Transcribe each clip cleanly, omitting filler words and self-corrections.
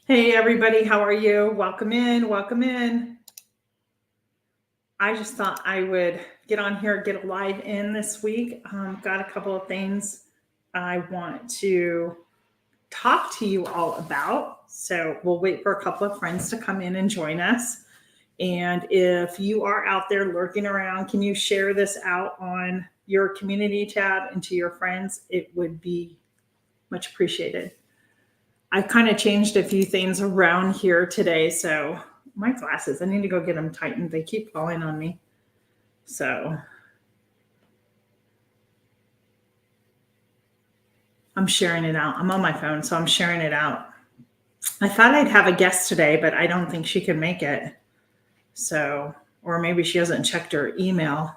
Hey everybody, how are you? Welcome in, welcome in. I just thought I would get on here, get a live in this week. Got a couple of things I want to talk to you all about. So we'll wait for a couple of friends to come in and join us. And if you are out there lurking around, can you share this out on your community tab and to your friends? It would be much appreciated. I kind of changed a few things around here today. So my glasses, I need to go get them tightened. They keep falling on me. So I'm sharing it out. I'm on my phone, so I'm sharing it out. I thought I'd have a guest today, but I don't think she can make it. So, or maybe she hasn't checked her email.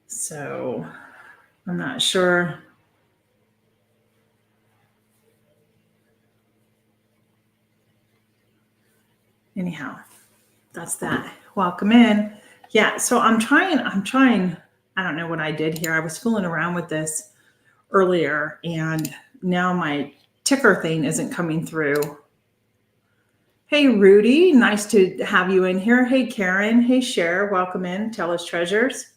So I'm not sure. Anyhow, that's that. Welcome in. Yeah, so I'm trying, I don't know what I did here. I was fooling around with this earlier and now my ticker thing isn't coming through. Hey, Rudy, nice to have you in here. Hey, Karen. Hey, Cher, welcome in. Tell us treasures.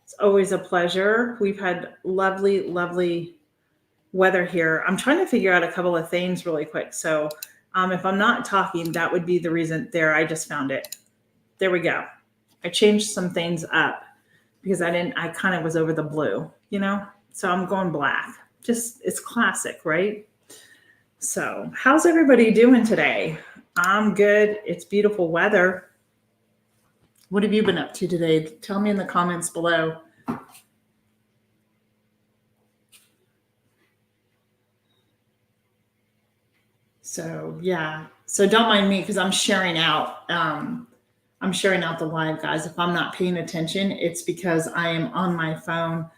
It's always a pleasure. We've had lovely, lovely weather here. I'm trying to figure out a couple of things really quick. So if I'm not talking, that would be the reason there. I just found it. There we go. I changed some things up because I kind of was over the blue, so I'm going black. Just, it's classic, right? So how's everybody doing today? I'm good. It's beautiful weather. What have you been up to today? Tell me in the comments below. So yeah, so don't mind me because I'm sharing out. I'm sharing out the live, guys. If I'm not paying attention, it's because I am on my phone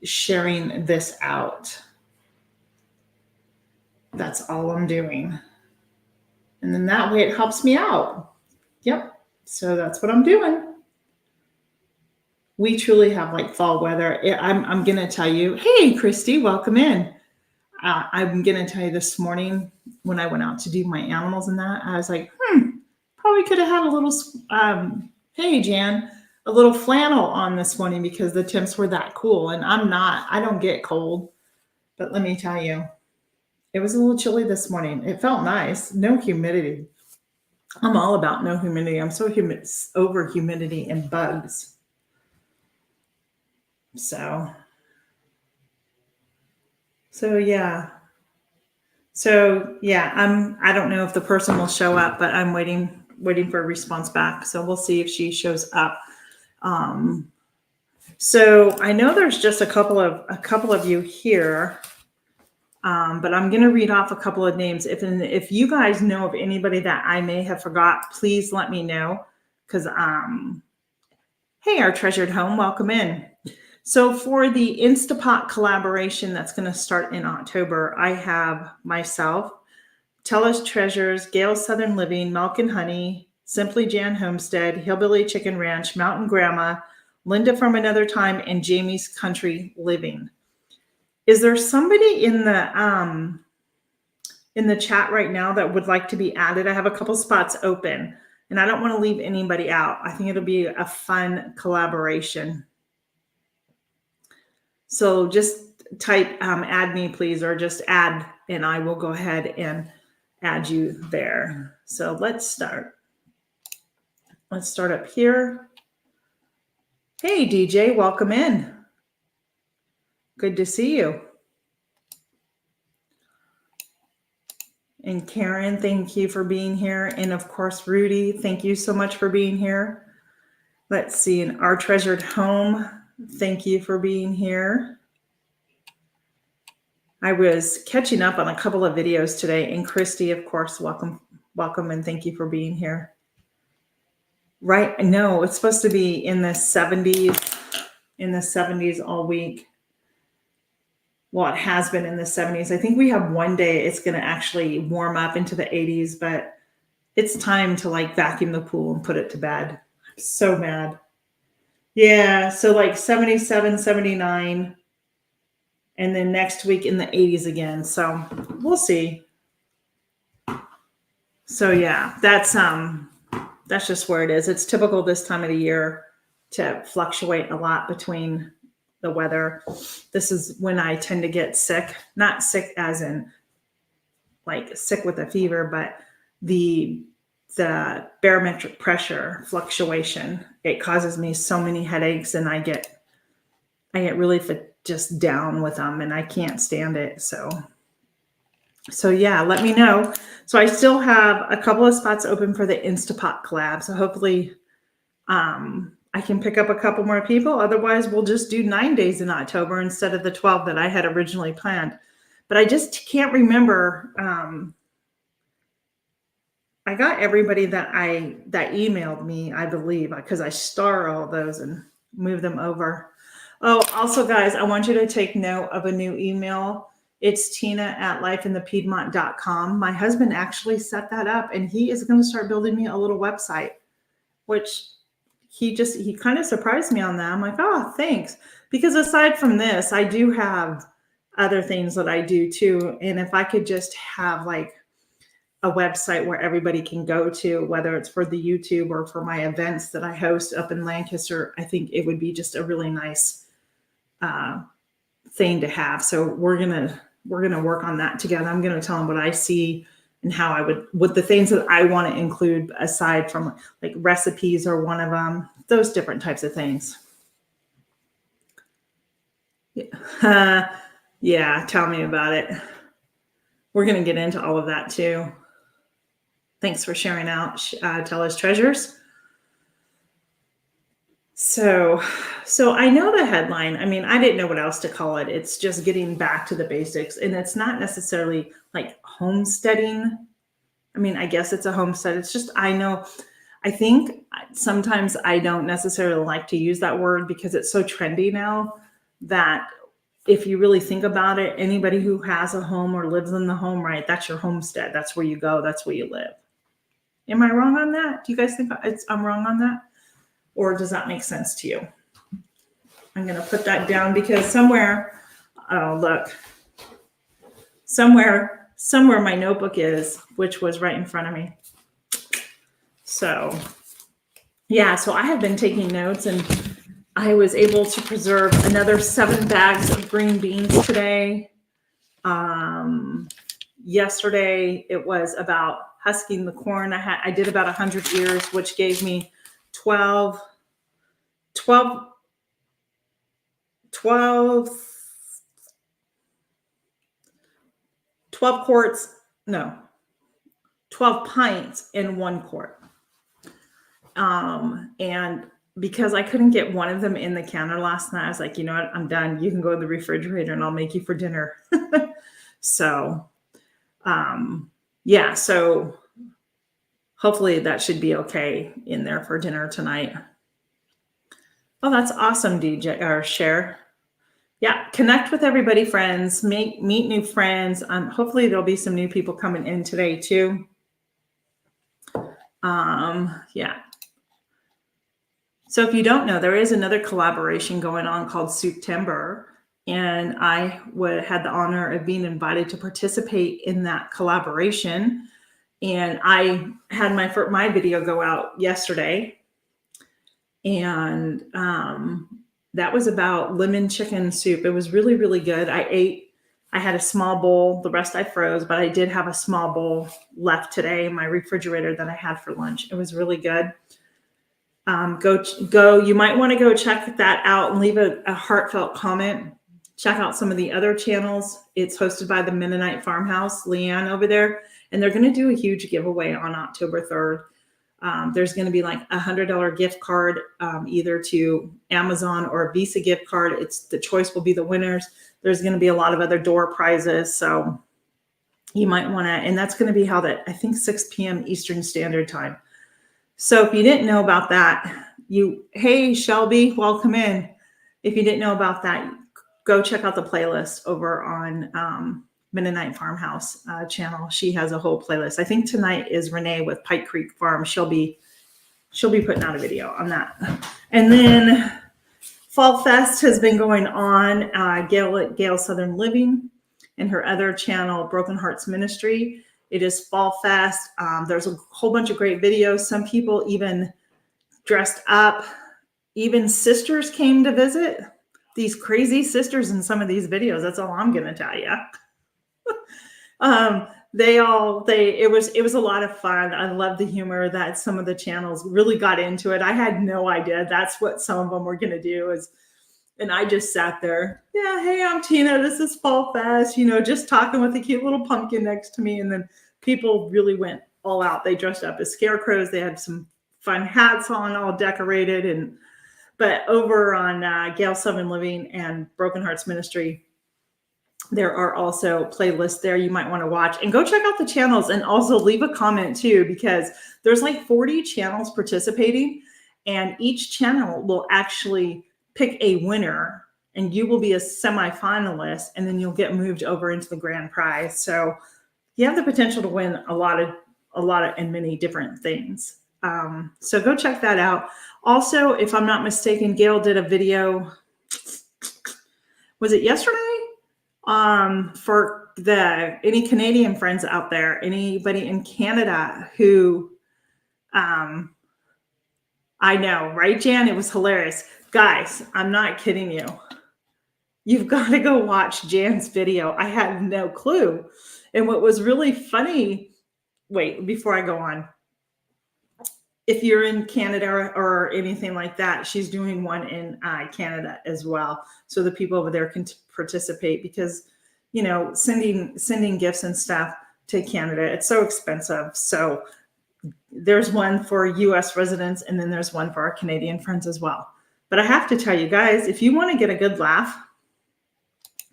sharing this out. That's all I'm doing. And then that way it helps me out. Yep. So that's what I'm doing. We truly have like fall weather. I'm going to tell you, hey, Christy, welcome in. I'm going to tell you this morning when I went out to do my animals and that, I was like, probably could have had a little, hey, Jan, a little flannel on this morning because the temps were that cool. And I don't get cold. But let me tell you, it was a little chilly this morning. It felt nice. No humidity. I'm all about no humidity. I'm so over humidity and bugs. So yeah. So yeah, I don't know if the person will show up, but I'm waiting for a response back. So we'll see if she shows up. So I know there's just a couple of you here. But I'm going to read off a couple of names. If you guys know of anybody that I may have forgot, please let me know. Because, hey, our treasured home, welcome in. So for the Instapot collaboration that's going to start in October, I have myself, Tell Us Treasures, Gail Southern Living, Milk and Honey, Simply Jan Homestead, Hillbilly Chicken Ranch, Mountain Grandma, Linda from Another Time, and Jamie's Country Living. Is there somebody in the chat right now that would like to be added? I have a couple spots open and I don't want to leave anybody out. I think it'll be a fun collaboration. So just type add me, please, or just add and I will go ahead and add you there. So let's start. Let's start up here. Hey, DJ, welcome in. Good to see you. And Karen, thank you for being here. And of course, Rudy, thank you so much for being here. Let's see, in our treasured home, thank you for being here. I was catching up on a couple of videos today, and Christy, of course, welcome, and thank you for being here. Right? No, it's supposed to be in the 70s all week. Well, it has been in the 70s. I think we have one day it's going to actually warm up into the 80s, but it's time to like vacuum the pool and put it to bed. I'm so mad. Yeah, so like 77, 79. And then next week in the 80s again. So we'll see. So yeah, that's just where it is. It's typical this time of the year to fluctuate a lot between the weather. This is when I tend to get sick, not sick as in like sick with a fever, but the barometric pressure fluctuation, it causes me so many headaches, and I get really just down with them, and I can't stand it. So yeah, let me know. So I still have a couple of spots open for the Instapot collab. So hopefully I can pick up a couple more people. Otherwise, we'll just do 9 days in October instead of the 12 that I had originally planned. But I just can't remember. I got everybody that emailed me, I believe, because I star all those and move them over. Oh, also, guys, I want you to take note of a new email. It's tina@lifeinthepiedmont.com. My husband actually set that up, and he is going to start building me a little website, which he kind of surprised me on that. I'm like, oh, thanks. Because aside from this, I do have other things that I do too. And if I could just have like a website where everybody can go to, whether it's for the YouTube or for my events that I host up in Lancaster, I think it would be just a really nice thing to have. So we're gonna work on that together. I'm gonna tell them what I see and how I would, what the things that I want to include aside from like recipes or one of them, those different types of things. Yeah, tell me about it. We're gonna get into all of that too. Thanks for sharing out, Tell Us Treasures. So I know the headline. I mean, I didn't know what else to call it. It's just getting back to the basics. And it's not necessarily like homesteading. I mean, I guess it's a homestead. It's just, I think sometimes I don't necessarily like to use that word because it's so trendy now that if you really think about it, anybody who has a home or lives in the home, right, that's your homestead. That's where you go. That's where you live. Am I wrong on that? Do you guys think I'm wrong on that? Or does that make sense to you? I'm going to put that down because somewhere my notebook is, which was right in front of me. So yeah, so I have been taking notes, and I was able to preserve another 7 bags of green beans today. Yesterday it was about husking the corn. I did about 100 ears, which gave me 12 pints in 1 quart. And because I couldn't get one of them in the counter last night, I was like, you know what, I'm done. You can go in the refrigerator and I'll make you for dinner. So, yeah, so hopefully that should be okay in there for dinner tonight. Oh, that's awesome, DJ or Cher. Yeah, connect with everybody, friends. Meet new friends. Hopefully there'll be some new people coming in today too. Yeah. So if you don't know, there is another collaboration going on called Souptember, and I had the honor of being invited to participate in that collaboration. And I had my video go out yesterday, and that was about lemon chicken soup. It was really, really good. I had a small bowl. The rest I froze, but I did have a small bowl left today in my refrigerator that I had for lunch. It was really good. Go. You might want to go check that out and leave a heartfelt comment. Check out some of the other channels. It's hosted by the Mennonite Farmhouse, Leanne over there, and they're going to do a huge giveaway on October 3rd. There's going to be like $100 gift card, either to Amazon or a Visa gift card. The choice will be the winners. There's going to be a lot of other door prizes. So you might want to, and that's going to be held at, I think, 6 p.m. Eastern Standard Time. So if you didn't know about that, hey, Shelby, welcome in. If you didn't know about that, go check out the playlist over on Mennonite Farmhouse channel. She has a whole playlist. I think tonight is Renee with Pike Creek Farm. She'll be putting out a video on that. And then Fall Fest has been going on. Gail at Gail Southern Living and her other channel, Broken Hearts Ministry. It is Fall Fest. There's a whole bunch of great videos. Some people even dressed up. Even sisters came to visit. These crazy sisters in some of these videos. That's all I'm going to tell you. It was a lot of fun. I love the humor that some of the channels really got into it. I had no idea that's what some of them were going to do and I just sat there. Yeah. Hey, I'm Tina. This is Fall Fest, just talking with a cute little pumpkin next to me. And then people really went all out. They dressed up as scarecrows. They had some fun hats on, all decorated. But over on Gail Southern Living and Broken Hearts Ministry, there are also playlists there you might want to watch, and go check out the channels, and also leave a comment too, because there's like 40 channels participating, and each channel will actually pick a winner, and you will be a semifinalist, and then you'll get moved over into the grand prize. So you have the potential to win a lot of and many different things. So go check that out. Also, if I'm not mistaken, Gail did a video. Was it yesterday? For any Canadian friends out there, anybody in Canada who, I know, right, Jan? It was hilarious. Guys, I'm not kidding you. You've got to go watch Jan's video. I had no clue. And what was really funny, wait, before I go on, if you're in Canada or anything like that, she's doing one in Canada as well. So the people over there can participate, because, sending gifts and stuff to Canada, it's so expensive. So there's one for US residents, and then there's one for our Canadian friends as well. But I have to tell you guys, if you want to get a good laugh,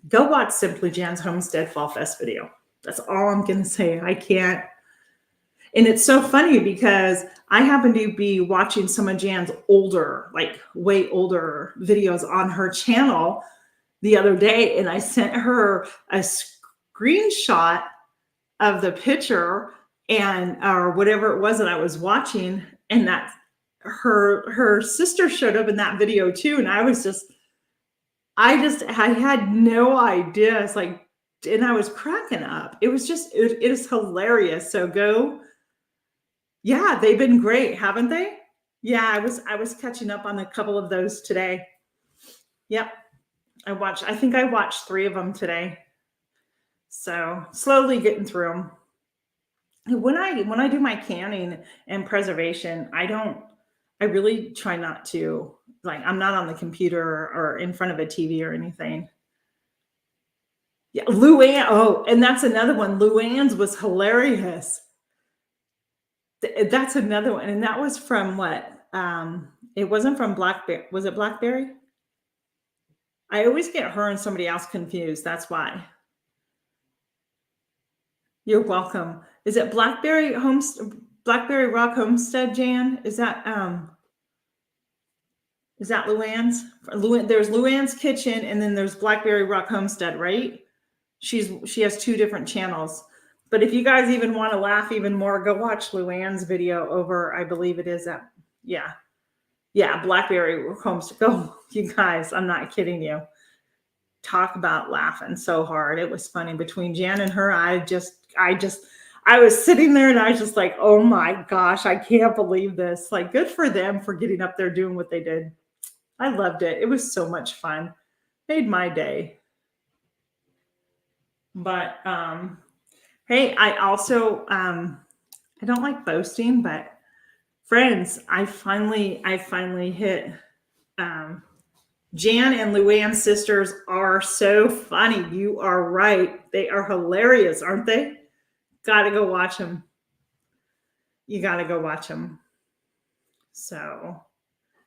go watch Simply Jan's Homestead Fall Fest video. That's all I'm going to say. I can't. And it's so funny because I happen to be watching some of Jan's older, like way older videos on her channel the other day. And I sent her a screenshot of the picture or whatever it was that I was watching. And that her sister showed up in that video too. And I had no idea. It's like, and I was cracking up. It was just, it is hilarious. So go. Yeah, they've been great, haven't they? Yeah, I was catching up on a couple of those today. Yep. I think I watched 3 of them today. So slowly getting through them. When I do my canning and preservation, I really try not to, like, I'm not on the computer or in front of a TV or anything. Yeah, Luann. Oh, and that's another one. Luann's was hilarious. That's another one. And that was from what? It wasn't from Blackberry. Was it Blackberry? I always get her and somebody else confused. That's why. You're welcome. Is it Blackberry Rock Homestead, Jan? Is that Luann's? There's Luann's Kitchen, and then there's Blackberry Rock Homestead, right? She has 2 different channels. But if you guys even want to laugh even more, go watch Luann's video over, I believe it is at, Blackberry Homestead. Go, you guys, I'm not kidding you. Talk about laughing so hard. It was funny between Jan and her. I was sitting there and I was just like, oh my gosh, I can't believe this. Like, good for them for getting up there doing what they did. I loved it. It was so much fun. Made my day. But, hey, I also, I don't like boasting, but friends, I finally hit, Jan and Luann's sisters are so funny. You are right. They are hilarious, aren't they? Got to go watch them. You got to go watch them. So,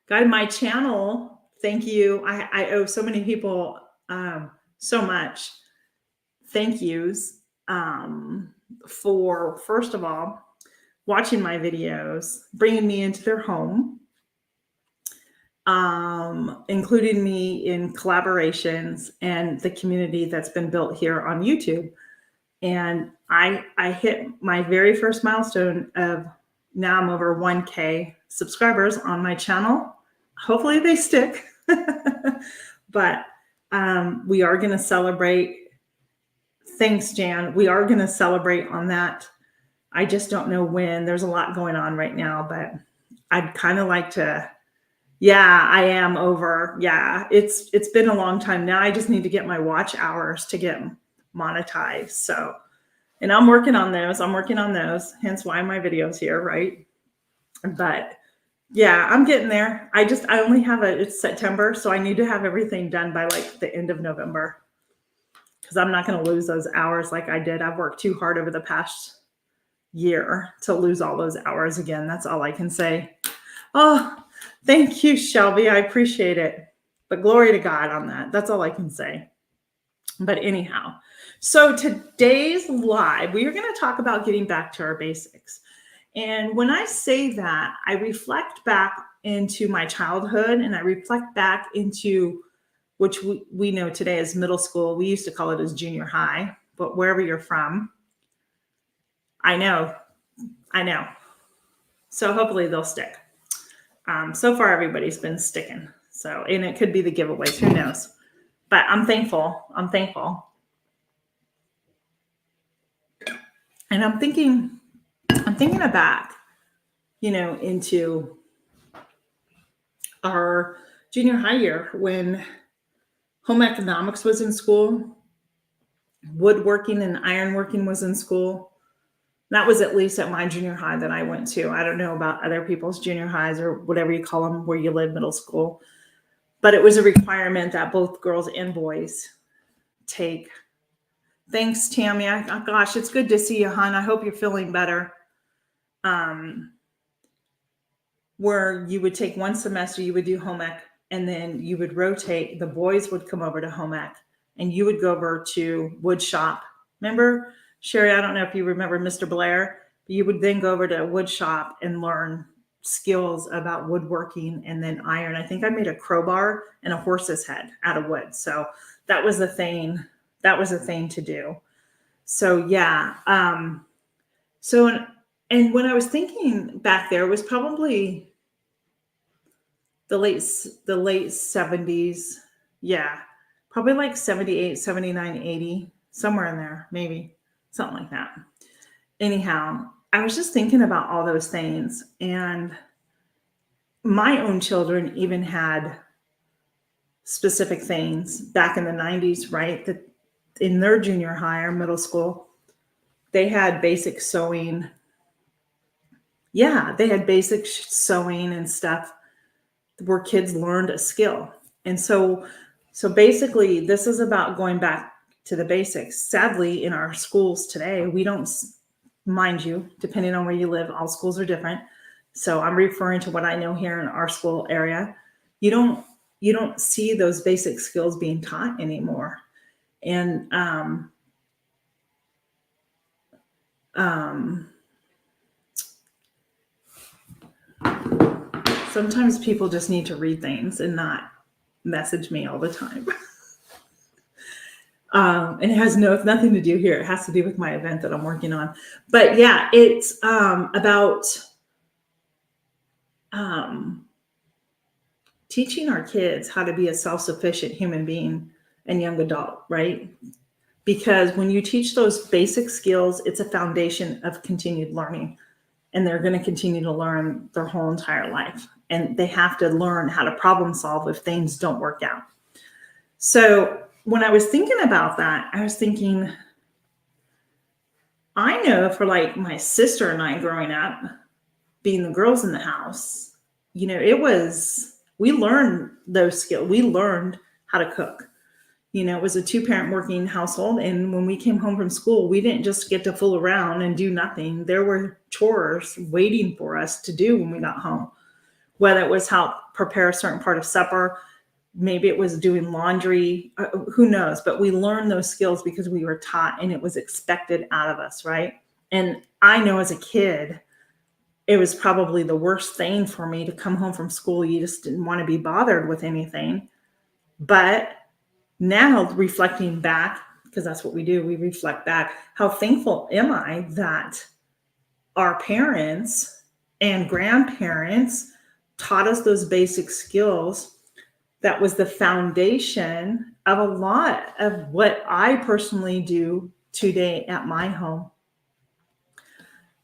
guys, my channel, thank you. I owe so many people so much thank yous for, first of all, watching my videos, bringing me into their home, including me in collaborations and the community that's been built here on YouTube. And I hit my very first milestone of, now I'm over 1K subscribers on my channel. Hopefully they stick. But we are going to celebrate. Thanks, Jan. We are going to celebrate on that. I just don't know when. There's a lot going on right now, but I'd kind of like to. Yeah, I am over. Yeah, it's been a long time now. I just need to get my watch hours to get monetized. So, and I'm working on those. Hence why my video's here, right? But yeah, I'm getting there. I only have it's September, so I need to have everything done by like the end of November, because I'm not going to lose those hours like I did. I've worked too hard over the past year to lose all those hours again. That's all I can say. Oh, thank you, Shelby. I appreciate it. But glory to God on that. That's all I can say. But anyhow, so today's live, we are going to talk about getting back to our basics. And when I say that, I reflect back into my childhood, and I reflect back into, which we know today as middle school. We used to call it as junior high, but wherever you're from, I know. So hopefully they'll stick. So far, everybody's been sticking. So, and it could be the giveaways, who knows? But I'm thankful. And I'm thinking back, into our junior high year when home economics was in school, woodworking and ironworking was in school. That was at least at my junior high that I went to. I don't know about other people's junior highs or whatever you call them where you live, middle school. But it was a requirement that both girls and boys take. Thanks, Tammy. Gosh, it's good to see you, hon. I hope you're feeling better. Where you would take one semester, you would do home ec, and then you would rotate. The boys would come over to home ec, and you would go over to wood shop. Remember, Sherry, I don't know if you remember Mr. Blair, but you would then go over to wood shop and learn skills about woodworking and then iron. I think I made a crowbar and a horse's head out of wood. So that was a thing. That was a thing to do. So yeah. And when I was thinking back there, it was probably the late 70s. Yeah. Probably like 78, 79, 80, somewhere in there, maybe something like that. Anyhow, I was just thinking about all those things, and my own children even had specific things back in the 90s, right? That in their junior high or middle school, they had basic sewing. Yeah, they had basic sewing and stuff where kids learned a skill. And so basically this is about going back to the basics. Sadly, in our schools today, we don't, mind you, depending on where you live, all schools are different. So I'm referring to what I know here in our school area. You don't see those basic skills being taught anymore. And sometimes people just need to read things and not message me all the time. And it has nothing to do here. It has to do with my event that I'm working on. But yeah, it's about teaching our kids how to be a self-sufficient human being and young adult, right? Because when you teach those basic skills, it's a foundation of continued learning. And they're going to continue to learn their whole entire life. And they have to learn how to problem solve if things don't work out. So when I was thinking about that, I was thinking, I know for like my sister and I growing up, being the girls in the house, we learned those skills. We learned how to cook. It was a 2-parent working household. And when we came home from school, we didn't just get to fool around and do nothing. There were chores waiting for us to do when we got home, whether it was help prepare a certain part of supper, maybe it was doing laundry, who knows, but we learned those skills because we were taught and it was expected out of us, right? And I know as a kid, it was probably the worst thing for me to come home from school. You just didn't want to be bothered with anything. But now reflecting back, because that's what we do, we reflect back, how thankful am I that our parents and grandparents taught us those basic skills that was the foundation of a lot of what I personally do today at my home.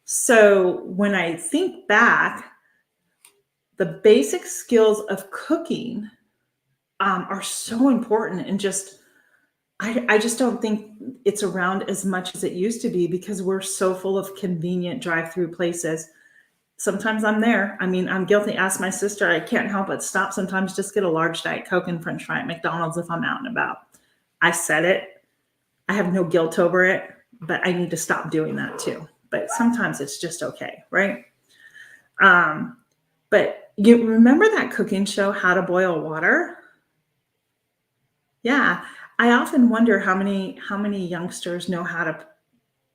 So when I think back, the basic skills of cooking are so important, and I just don't think it's around as much as it used to be because we're so full of convenient drive-through places. Sometimes I'm there. I mean, I'm guilty. Ask my sister. I can't help but stop sometimes, just get a large Diet Coke and French fry at McDonald's if I'm out and about. I said it. I have no guilt over it, but I need to stop doing that too. But sometimes it's just okay, right? But you remember that cooking show, How to Boil Water? Yeah. I often wonder how many youngsters know how to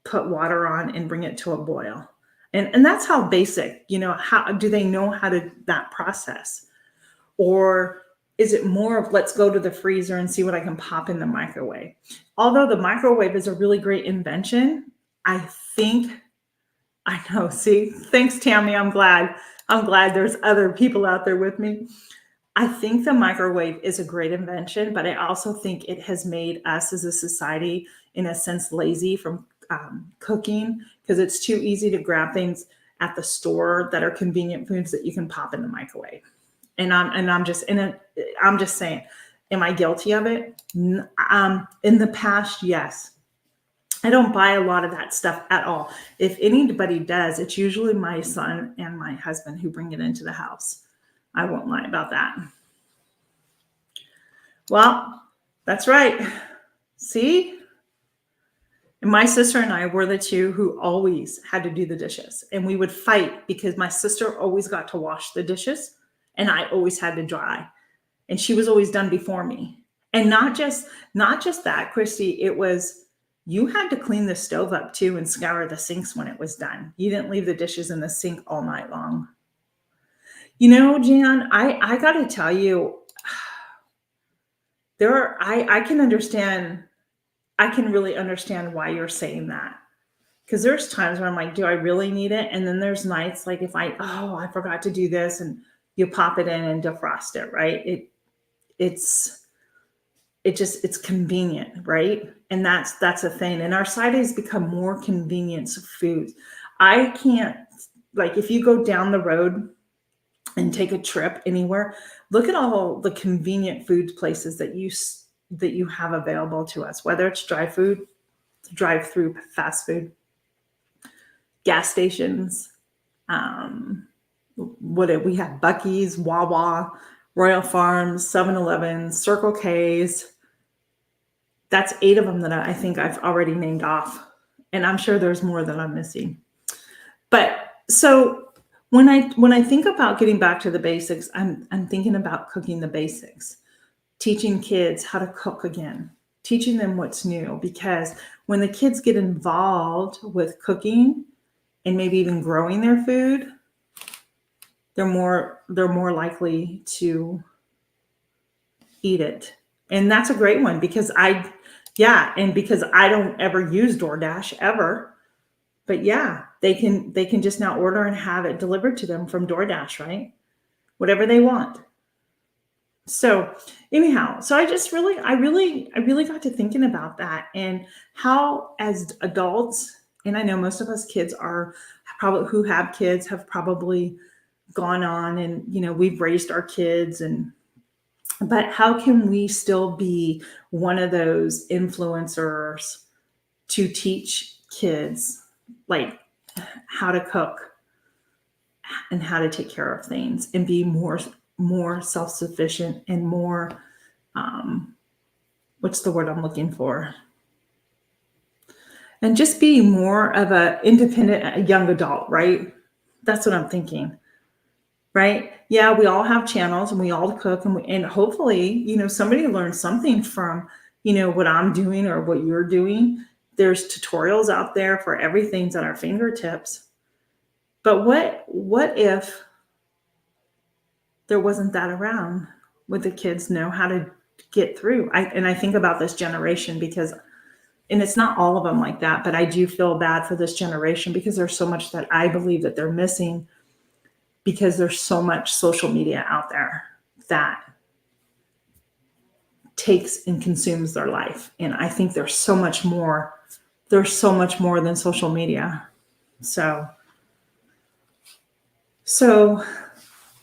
put water on and bring it to a boil. And that's how basic, how do they know how to that process? Or is it more of let's go to the freezer and see what I can pop in the microwave? Although the microwave is a really great invention, I know, see, thanks, Tammy. I'm glad there's other people out there with me. I think the microwave is a great invention, but I also think it has made us as a society, in a sense, lazy from cooking because it's too easy to grab things at the store that are convenient foods that you can pop in the microwave. I'm just saying, am I guilty of it? In the past, yes. I don't buy a lot of that stuff at all. If anybody does, it's usually my son and my husband who bring it into the house. I won't lie about that. Well, that's right. See? And my sister and I were the two who always had to do the dishes. And we would fight because my sister always got to wash the dishes and I always had to dry. And she was always done before me. And not just that, Christy, it was you had to clean the stove up too and scour the sinks when it was done. You didn't leave the dishes in the sink all night long. Jan, I got to tell you, I can really understand why you're saying that. Because there's times where I'm like, do I really need it? And then there's nights like if I forgot to do this, and you pop it in and defrost it, right? It's convenient, right? And that's a thing. And our society has become more convenience of foods. I can't, like, if you go down the road and take a trip anywhere, look at all the convenient food places that you have available to us, whether it's drive-through fast food, gas stations. We have Buc-ee's, Wawa, Royal Farms, 7-Eleven, Circle K's. That's 8 of them that I think I've already named off. And I'm sure there's more that I'm missing. But so when I think about getting back to the basics, I'm thinking about cooking the basics, teaching kids how to cook again, teaching them what's new, because when the kids get involved with cooking and maybe even growing their food, they're more likely to eat it. And that's a great one because because I don't ever use DoorDash ever. But yeah, they can just now order and have it delivered to them from DoorDash, right? Whatever they want. So anyhow, so I really got to thinking about that and how as adults, and I know most of us kids who have kids have probably gone on and, we've raised our kids but how can we still be one of those influencers to teach kids like how to cook and how to take care of things and be more self-sufficient and more, what's the word I'm looking for? And just be more of an independent young adult, right? That's what I'm thinking, right? Yeah, we all have channels and we all cook and hopefully, somebody learns something from, what I'm doing or what you're doing. There's tutorials out there for everything's at our fingertips. But what if there wasn't that around? Would the kids know how to get through? I think about this generation and it's not all of them like that, but I do feel bad for this generation because there's so much that I believe that they're missing because there's so much social media out there that takes and consumes their life. And I think there's so much more. There's so much more than social media. So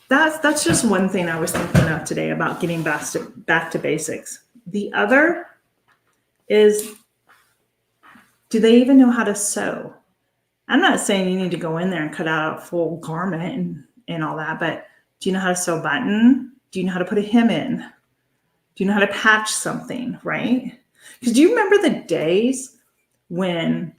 that's just one thing I was thinking of today about getting back to basics. The other is, do they even know how to sew? I'm not saying you need to go in there and cut out a full garment and all that, but do you know how to sew a button? Do you know how to put a hem in? Do you know how to patch something, right? Because do you remember the days when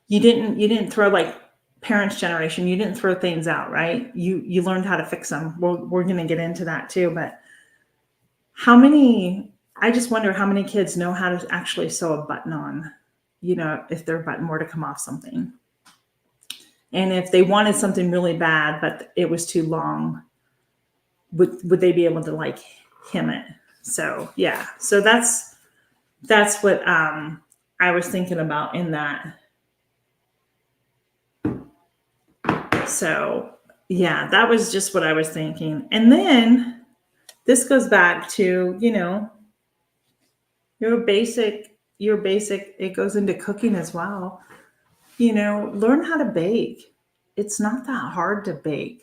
you didn't throw, like parents' generation, you didn't throw things out, right? You learned how to fix them. We're going to get into that too, but I just wonder how many kids know how to actually sew a button on, if their button were to come off something. And if they wanted something really bad, but it was too long, would they be able to like hem it? So yeah, so that's what I was thinking about in that. So yeah, that was just what I was thinking. And then this goes back to, your basic, it goes into cooking as well. Learn how to bake. It's not that hard to bake.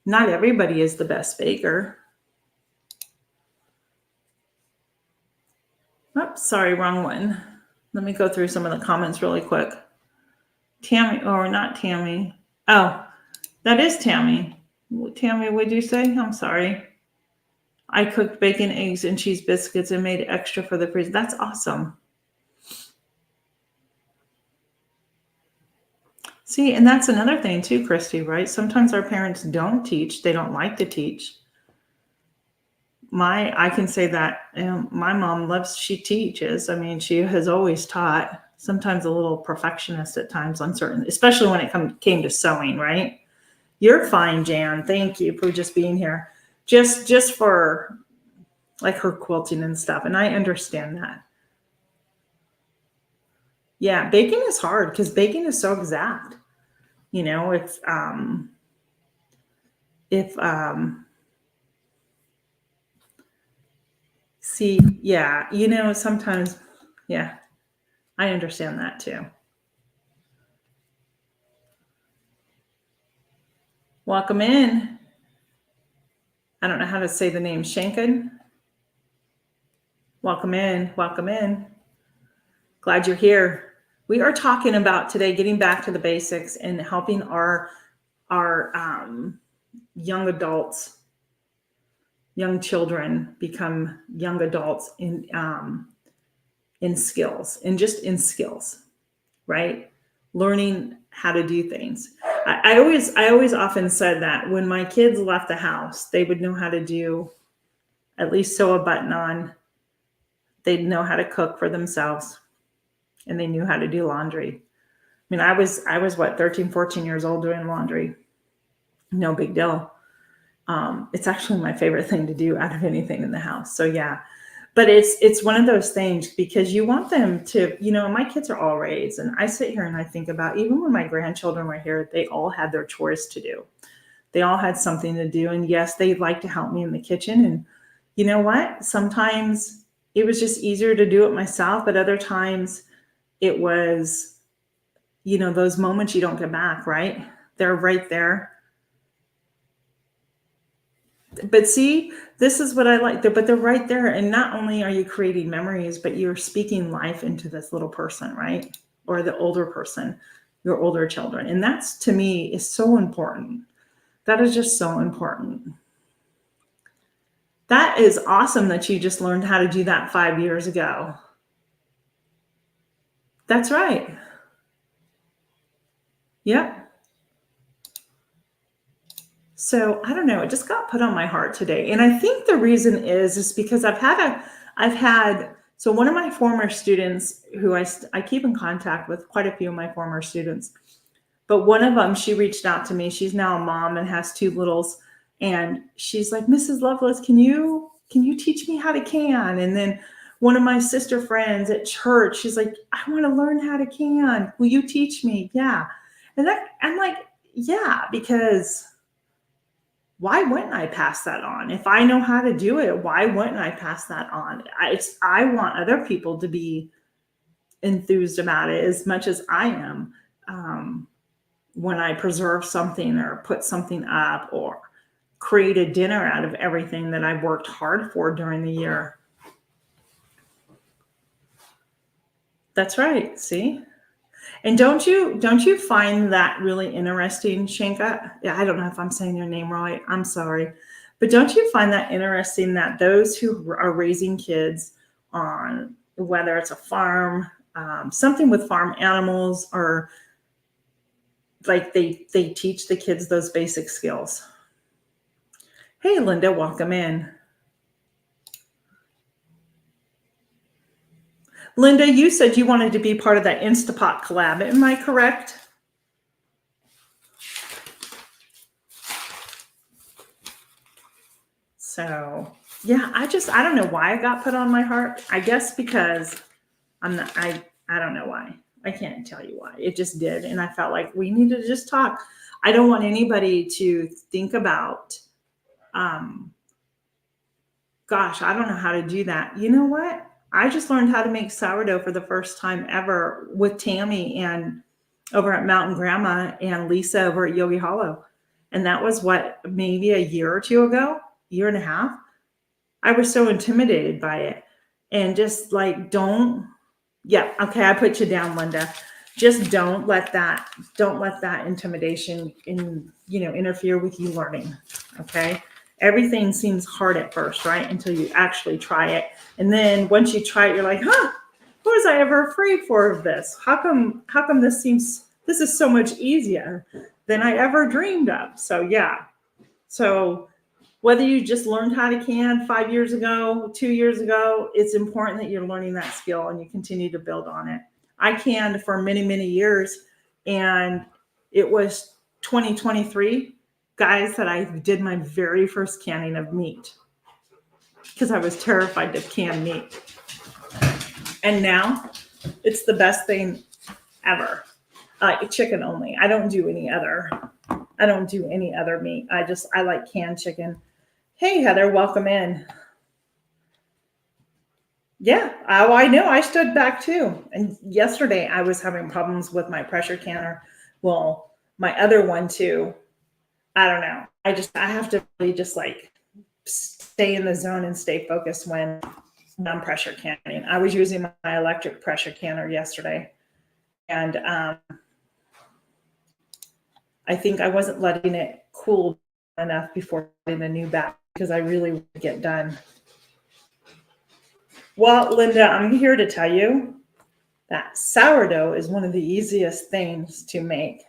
Not everybody is the best baker. Oops, sorry, wrong one. Let me go through some of the comments really quick. Tammy, or not Tammy. Oh, that is Tammy. Tammy, what'd you say? I'm sorry. I cooked bacon, eggs, and cheese biscuits and made extra for the freezer. That's awesome. See, and that's another thing too, Christy, right? Sometimes our parents don't teach. They don't like to teach. I can say that my mom she teaches. I mean, she has always taught, sometimes a little perfectionist at times on certain, especially when it came to sewing, right? You're fine, Jan. Thank you for just being here. Just for like her quilting and stuff. And I understand that. Yeah, baking is hard because baking is so exact. See, yeah, sometimes, yeah, I understand that too. Welcome in. I don't know how to say the name. Shankin. Welcome in. Welcome in. Glad you're here. We are talking about today getting back to the basics and helping our young adults, young children become young adults in skills, and just in skills, right? Learning how to do things. I always often said that when my kids left the house, they would know how to do, at least sew a button on. They'd know how to cook for themselves, and they knew how to do laundry. I mean, I was what, 13, 14 years old doing laundry. No big deal. It's actually my favorite thing to do out of anything in the house. So yeah, but it's one of those things because you want them to, my kids are all raised, and I sit here and I think about, even when my grandchildren were here, they all had their chores to do. They all had something to do. And yes, they'd like to help me in the kitchen. And you know what? Sometimes it was just easier to do it myself, but other times it was, those moments you don't get back, right? They're right there. But see, this is what I like, but they're right there. And not only are you creating memories, but you're speaking life into this little person, right? Or the older person, your older children. And that's, to me, is so important. That is just so important. That is awesome that you just learned how to do that 5 years ago. That's right. Yep. So I don't know, it just got put on my heart today. And I think the reason is because so one of my former students who I keep in contact with, quite a few of my former students, but one of them, she reached out to me. She's now a mom and has 2 littles. And she's like, Mrs. Lovelace, can you teach me how to can? And then one of my sister friends at church, she's like, I want to learn how to can. Will you teach me? Yeah. And I'm like, yeah, because why wouldn't I pass that on? If I know how to do it, why wouldn't I pass that on? I want other people to be enthused about it as much as I am. When I preserve something or put something up or create a dinner out of everything that I've worked hard for during the year. That's right. See? And don't you find that really interesting, Shanka? Yeah, I don't know if I'm saying your name right. I'm sorry. But don't you find that interesting that those who are raising kids on whether it's a farm, something with farm animals, or like they teach the kids those basic skills. Hey, Linda, welcome in. Linda, you said you wanted to be part of that Instapot collab. Am I correct? So yeah, I don't know why it got put on my heart. I guess because I don't know why. I can't tell you why. It just did. And I felt like we need to just talk. I don't want anybody to think about, gosh, I don't know how to do that. You know what? I just learned how to make sourdough for the first time ever with Tammy and over at Mountain Grandma and Lisa over at Yogi Hollow. And that was what, maybe a year or two ago, year and a half. I was so intimidated by it. And just like, yeah, okay, I put you down, Linda. Just don't let that intimidation interfere with you learning. Okay. Everything seems hard at first, right? Until you actually try it. And then once you try it, you're like, what was I ever afraid for of this? How come this is so much easier than I ever dreamed of? So yeah. So whether you just learned how to can 5 years ago, 2 years ago, it's important that you're learning that skill and you continue to build on it. I canned for many, many years, and it was 2023, guys, that I did my very first canning of meat because I was terrified of canned meat. And now it's the best thing ever. Chicken only. I don't do any other meat. I like canned chicken. Hey, Heather, welcome in. Yeah, I know. I stood back too. And yesterday I was having problems with my pressure canner. Well, my other one too. I don't know. I have to really just like stay in the zone and stay focused when I'm pressure canning. I was using my electric pressure canner yesterday. And I think I wasn't letting it cool enough before putting a new batch because I really want to get done. Well, Linda, I'm here to tell you that sourdough is one of the easiest things to make.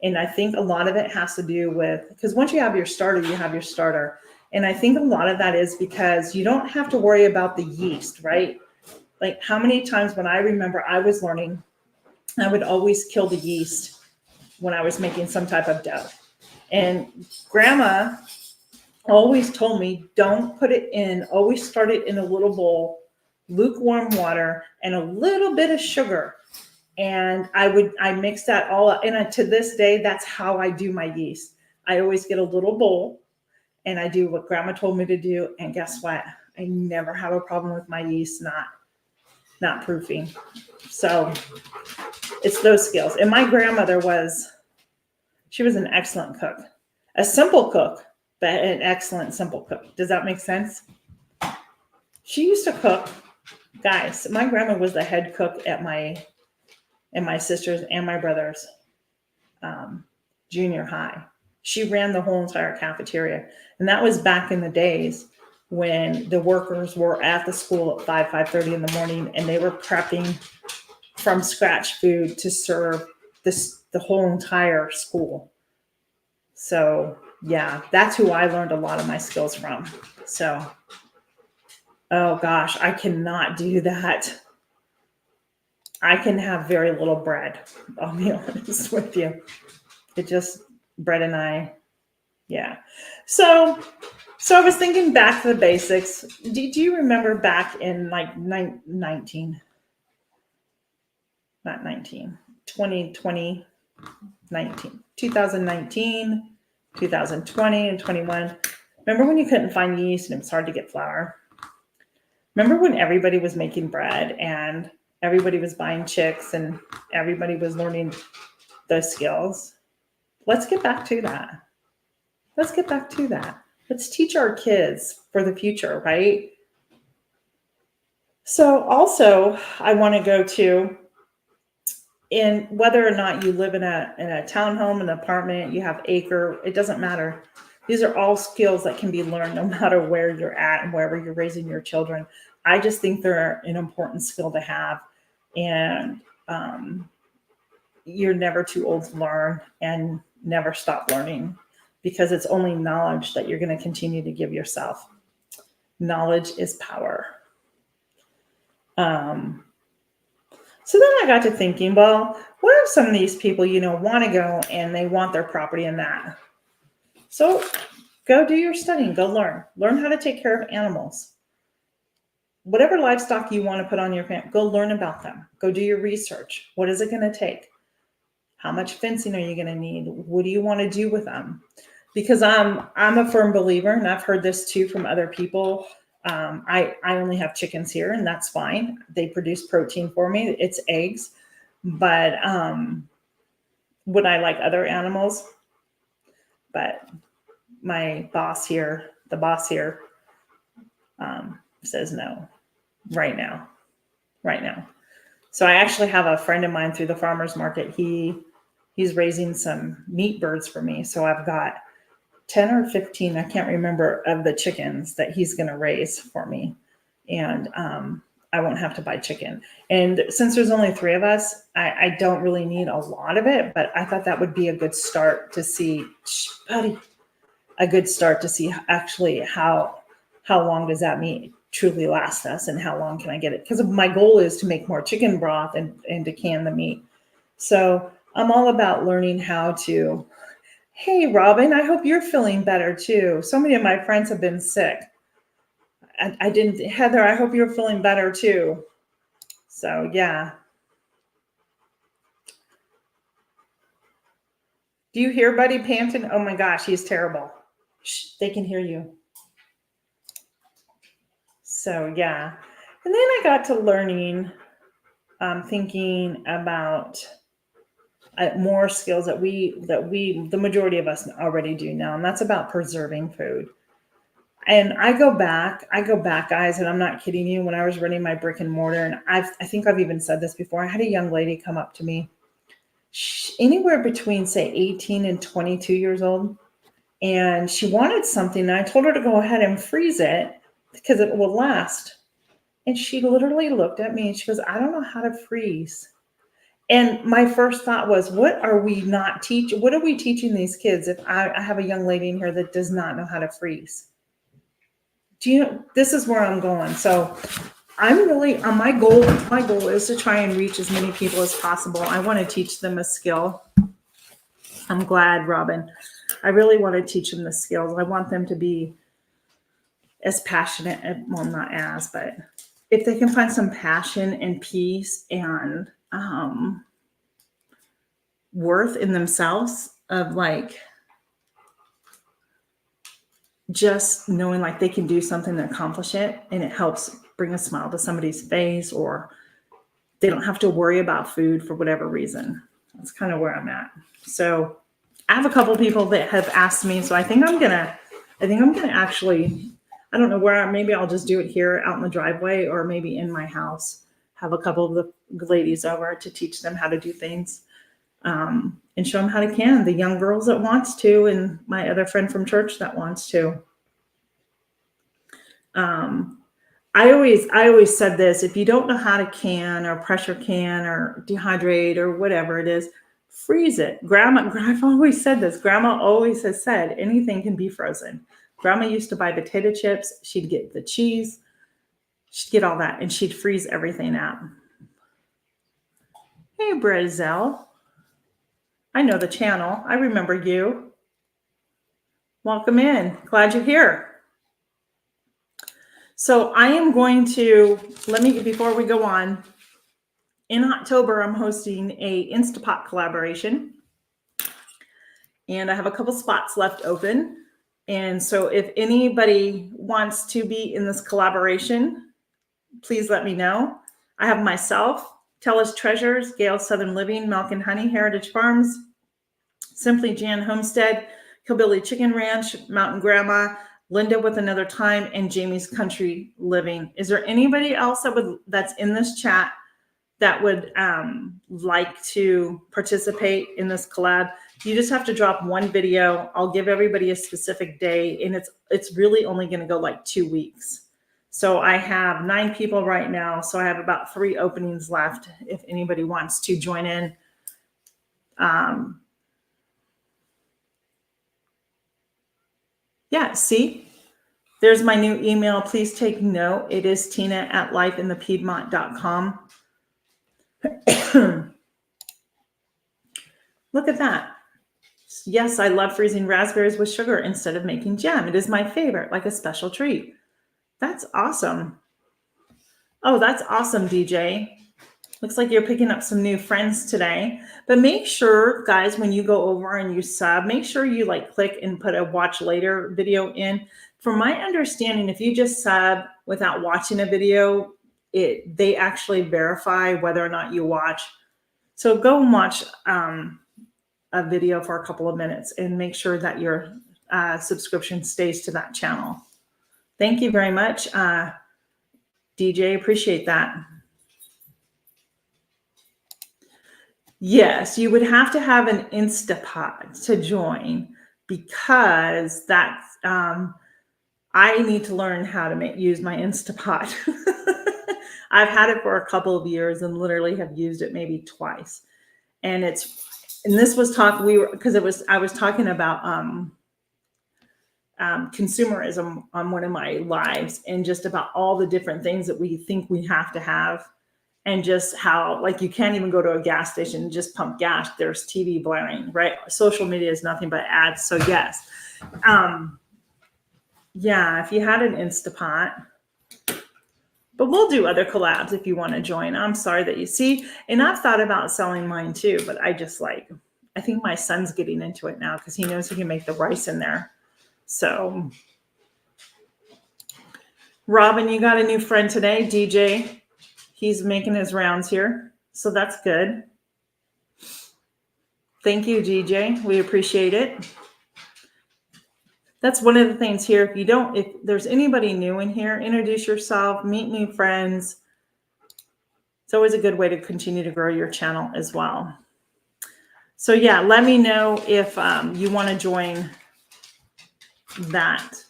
And I think a lot of it has to do with, because once you have your starter, you have your starter. And I think a lot of that is because you don't have to worry about the yeast, right? Like how many times when I remember I was learning, I would always kill the yeast when I was making some type of dough. And Grandma always told me, don't put it in, always start it in a little bowl, lukewarm water, and a little bit of sugar. And I mix that all up. And to this day, that's how I do my yeast. I always get a little bowl and I do what Grandma told me to do. And guess what? I never have a problem with my yeast not proofing. So it's those skills. And my grandmother she was an excellent cook, a simple cook, but an excellent simple cook. Does that make sense? She used to cook. Guys, my grandma was the head cook at my sister's and my brother's junior high. She ran the whole entire cafeteria. And that was back in the days when the workers were at the school at 5:30 in the morning, and they were prepping from scratch food to serve the whole entire school. So yeah, that's who I learned a lot of my skills from. So, oh gosh, I cannot do that. I can have very little bread. I'll be honest with you. Bread and I, yeah. So I was thinking back to the basics. Do you remember back in like 2019, 2019, 2020 and 21. Remember when you couldn't find yeast and it was hard to get flour? Remember when everybody was making bread and everybody was buying chicks and everybody was learning those skills? Let's get back to that. Let's get back to that. Let's teach our kids for the future, right? So also, I want to go to, in whether or not you live in a townhome, an apartment, you have acre, it doesn't matter. These are all skills that can be learned no matter where you're at and wherever you're raising your children. I just think they're an important skill to have. And you're never too old to learn, and never stop learning, because it's only knowledge that you're going to continue to give yourself. Knowledge is power. So then I got to thinking, well, what if some of these people, want to go and they want their property and that? So go do your studying, go learn how to take care of animals. Whatever livestock you want to put on your farm, go learn about them. Go do your research. What is it going to take? How much fencing are you going to need? What do you want to do with them? Because I'm a firm believer, and I've heard this too from other people. I only have chickens here, and that's fine. They produce protein for me. It's eggs. But would I like other animals? But my boss here, says no right now. So I actually have a friend of mine through the farmer's market. He's raising some meat birds for me. So I've got 10 or 15, I can't remember, of the chickens that he's going to raise for me. And I won't have to buy chicken. And since there's only 3 of us, I don't really need a lot of it, but I thought that would be a good start to see, actually how long does that meat truly last us, and how long can I get it? Because my goal is to make more chicken broth and to can the meat. So I'm all about learning how to. Hey, Robin, I hope you're feeling better too. So many of my friends have been sick. I didn't, Heather, I hope you're feeling better too. So yeah. Do you hear Buddy panting? Oh my gosh, he's terrible. Shh, they can hear you. So yeah. And then I got to learning, thinking about more skills that the majority of us already do now, and that's about preserving food. And I go back, guys, and I'm not kidding you. When I was running my brick and mortar, and I think I've even said this before, I had a young lady come up to me, anywhere between say 18 and 22 years old, and she wanted something. And I told her to go ahead and freeze it because it will last. And she literally looked at me and she goes, I don't know how to freeze. And my first thought was, what are we teaching these kids if I have a young lady in here that does not know how to freeze? This is where I'm going. So I'm really, my goal is to try and reach as many people as possible. I want to teach them a skill. I'm glad, Robin. I really want to teach them the skills. I want them to be as passionate, well, not as, but if they can find some passion and peace and worth in themselves, of like just knowing like they can do something to accomplish it, and it helps bring a smile to somebody's face, or they don't have to worry about food for whatever reason. That's kind of where I'm at. So I have a couple people that have asked me, so I think I'm gonna actually, I don't know where, maybe I'll just do it here out in the driveway, or maybe in my house, have a couple of the ladies over to teach them how to do things, and show them how to can. The young girls that wants to, and my other friend from church that wants to. I always said this: if you don't know how to can or pressure can or dehydrate or whatever it is, freeze it. I've always said this. Grandma always has said anything can be frozen. Grandma used to buy potato chips. She'd get the cheese. She'd get all that, and she'd freeze everything out. Hey, Brazil. I know the channel. I remember you. Welcome in. Glad you're here. So I am going to, before we go on, in October, I'm hosting a Instapot collaboration. and I have a couple spots left open. And so if anybody wants to be in this collaboration, please let me know. I have myself, Tella's Treasures, Gale Southern Living, Milk and Honey, Heritage Farms, Simply Jan Homestead, Hillbilly Chicken Ranch, Mountain Grandma, Linda with Another Time, and Jamie's Country Living. Is there anybody else that's in this chat that would like to participate in this collab? You just have to drop one video. I'll give everybody a specific day, and it's really only going to go like 2 weeks. So I have 9 people right now, so I have about 3 openings left if anybody wants to join in. Yeah, see, there's my new email. Please take note. It is tina@lifeinthepiedmont.com. Look at that. Yes, I love freezing raspberries with sugar instead of making jam. It is my favorite, like a special treat. That's awesome. Oh, that's awesome, DJ. Looks like you're picking up some new friends today. But make sure, guys, when you go over and you sub, make sure you like click and put a watch later video in. From my understanding, if you just sub without watching a video, they actually verify whether or not you watch. So go and watch a video for a couple of minutes and make sure that your subscription stays to that channel. Thank you very much, DJ. Appreciate that. Yes, you would have to have an Instapot to join because that's I need to learn how to use my Instapot. I've had it for a couple of years and literally have used it maybe twice. And this was I was talking about consumerism on one of my lives, and just about all the different things that we think we have to have. And just how, like, you can't even go to a gas station and just pump gas. There's TV blaring, right? Social media is nothing but ads. So yes. Yeah, if you had an Instapot. But we'll do other collabs if you want to join. I'm sorry that you see. And I've thought about selling mine too. But I think my son's getting into it now because he knows he can make the rice in there. So, Robin, you got a new friend today, DJ. He's making his rounds here, so that's good. Thank you, DJ. We appreciate it. That's one of the things here. If there's anybody new in here, introduce yourself, meet new friends. It's always a good way to continue to grow your channel as well. So yeah, let me know if you want to join that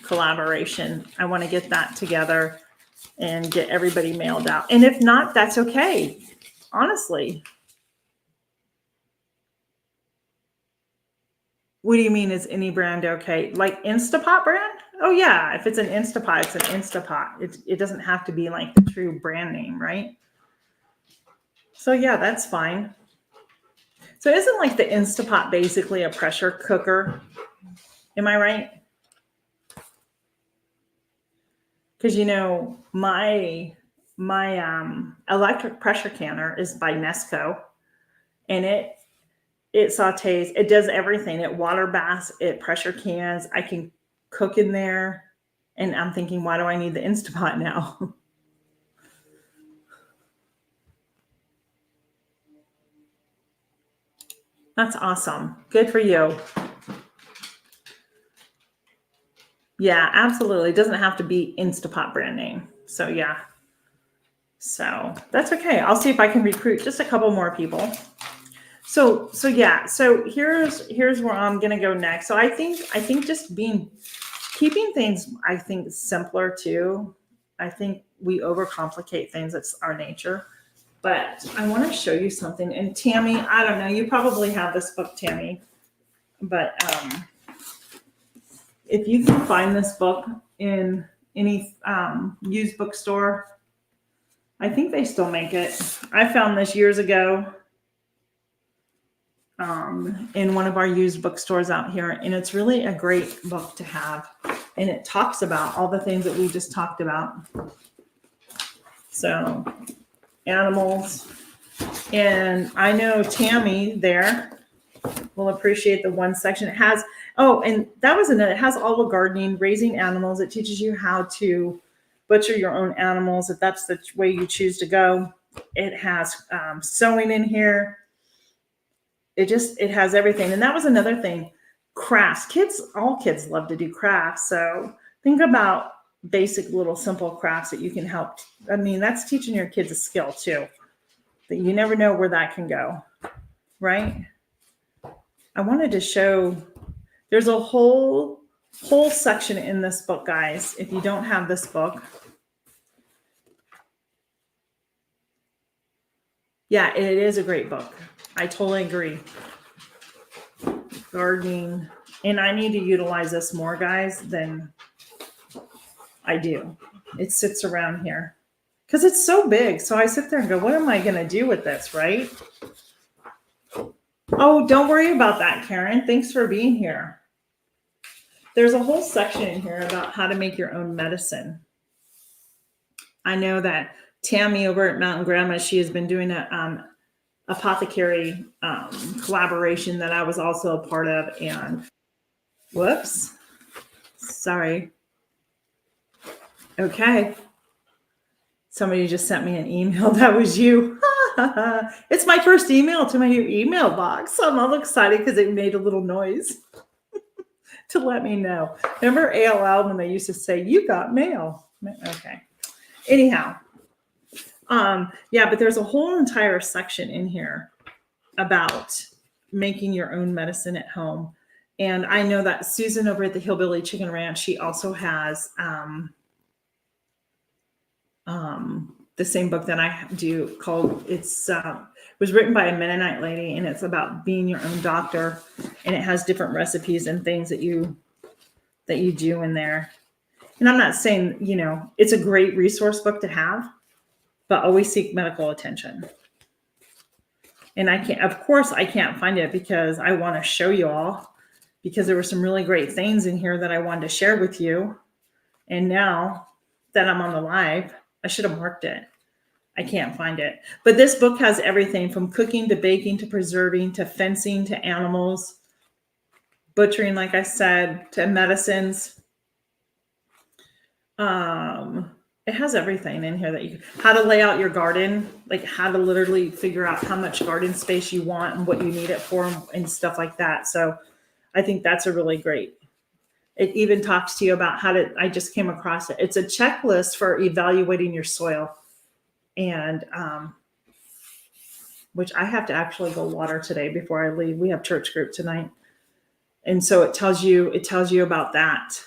collaboration. I want to get that together and get everybody mailed out. And if not, that's okay. Honestly. What do you mean, is any brand okay? Like Instapot brand? Oh yeah, if it's an Instapot, it's an Instapot. It doesn't have to be like the true brand name, right? So yeah, that's fine. So isn't like the Instapot basically a pressure cooker? Am I right? Because my electric pressure canner is by Nesco, and it sautés. It does everything. It water baths. It pressure cans. I can cook in there, and I'm thinking, why do I need the Instapot now? That's awesome. Good for you. Yeah, absolutely. It doesn't have to be Instapot brand name. So yeah. So that's okay. I'll see if I can recruit just a couple more people. So yeah. So here's where I'm gonna go next. So I think just keeping things, I think, simpler too. I think we overcomplicate things. It's our nature. But I want to show you something. And Tammy, I don't know. You probably have this book, Tammy. But if you can find this book in any used bookstore, I think they still make it. I found this years ago in one of our used bookstores out here, and it's really a great book to have. And it talks about all the things that we just talked about. So, animals. And I know Tammy there will appreciate the one section. It has, oh, and that was another, it has all the gardening, raising animals. It teaches you how to butcher your own animals if that's the way you choose to go. It has sewing in here. It has everything. And that was another thing. Crafts. All kids love to do crafts. So think about basic little simple crafts that you can help. I mean, that's teaching your kids a skill too, that you never know where that can go, right? I wanted to show, there's a whole section in this book, guys. If you don't have this book, yeah, it is a great book. I totally agree. Gardening. And I need to utilize this more, guys, than I do. It sits around here because it's so big. So I sit there and go, what am I going to do with this, right? Oh, don't worry about that, Karen. Thanks for being here. There's a whole section in here about how to make your own medicine. I know that Tammy over at Mountain Grandma, she has been doing a apothecary collaboration that I was also a part of. And whoops, sorry. Okay. Somebody just sent me an email. That was you. It's my first email to my new email box. So I'm all excited because it made a little noise to let me know. Remember AOL when they used to say, you got mail? Okay. Anyhow. Yeah, but there's a whole entire section in here about making your own medicine at home. And I know that Susan over at the Hillbilly Chicken Ranch, she also has the same book that I do called, it was written by a Mennonite lady, and it's about being your own doctor, and it has different recipes and things that you do in there. And I'm not saying, it's a great resource book to have, but always seek medical attention. And I can't find it because I want to show you all, because there were some really great things in here that I wanted to share with you. And now that I'm on the live, I should have marked it. I can't find it. But this book has everything from cooking to baking to preserving to fencing to animals, butchering, like I said, to medicines. It has everything in here that how to lay out your garden, like how to literally figure out how much garden space you want and what you need it for and stuff like that. So I think that's a really great. It even talks to you about I just came across it. It's a checklist for evaluating your soil. And, which I have to actually go water today before I leave. We have church group tonight. And so it tells you about that.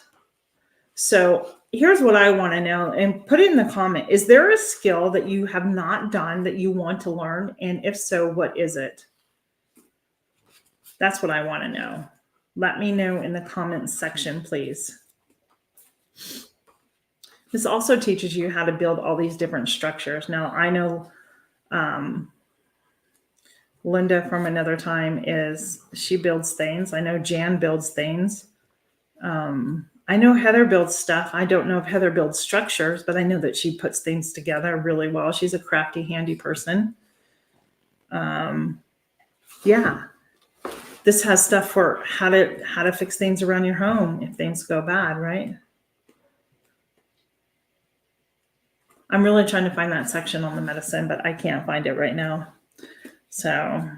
So here's what I want to know, and put it in the comment. Is there a skill that you have not done that you want to learn? And if so, what is it? That's what I want to know. Let me know in the comments section, please. This also teaches you how to build all these different structures. Now, I know Linda from another time she builds things. I know Jan builds things. I know Heather builds stuff. I don't know if Heather builds structures, but I know that she puts things together really well. She's a crafty, handy person. Yeah. This has stuff for how to fix things around your home if things go bad, right? I'm really trying to find that section on the medicine, but I can't find it right now. So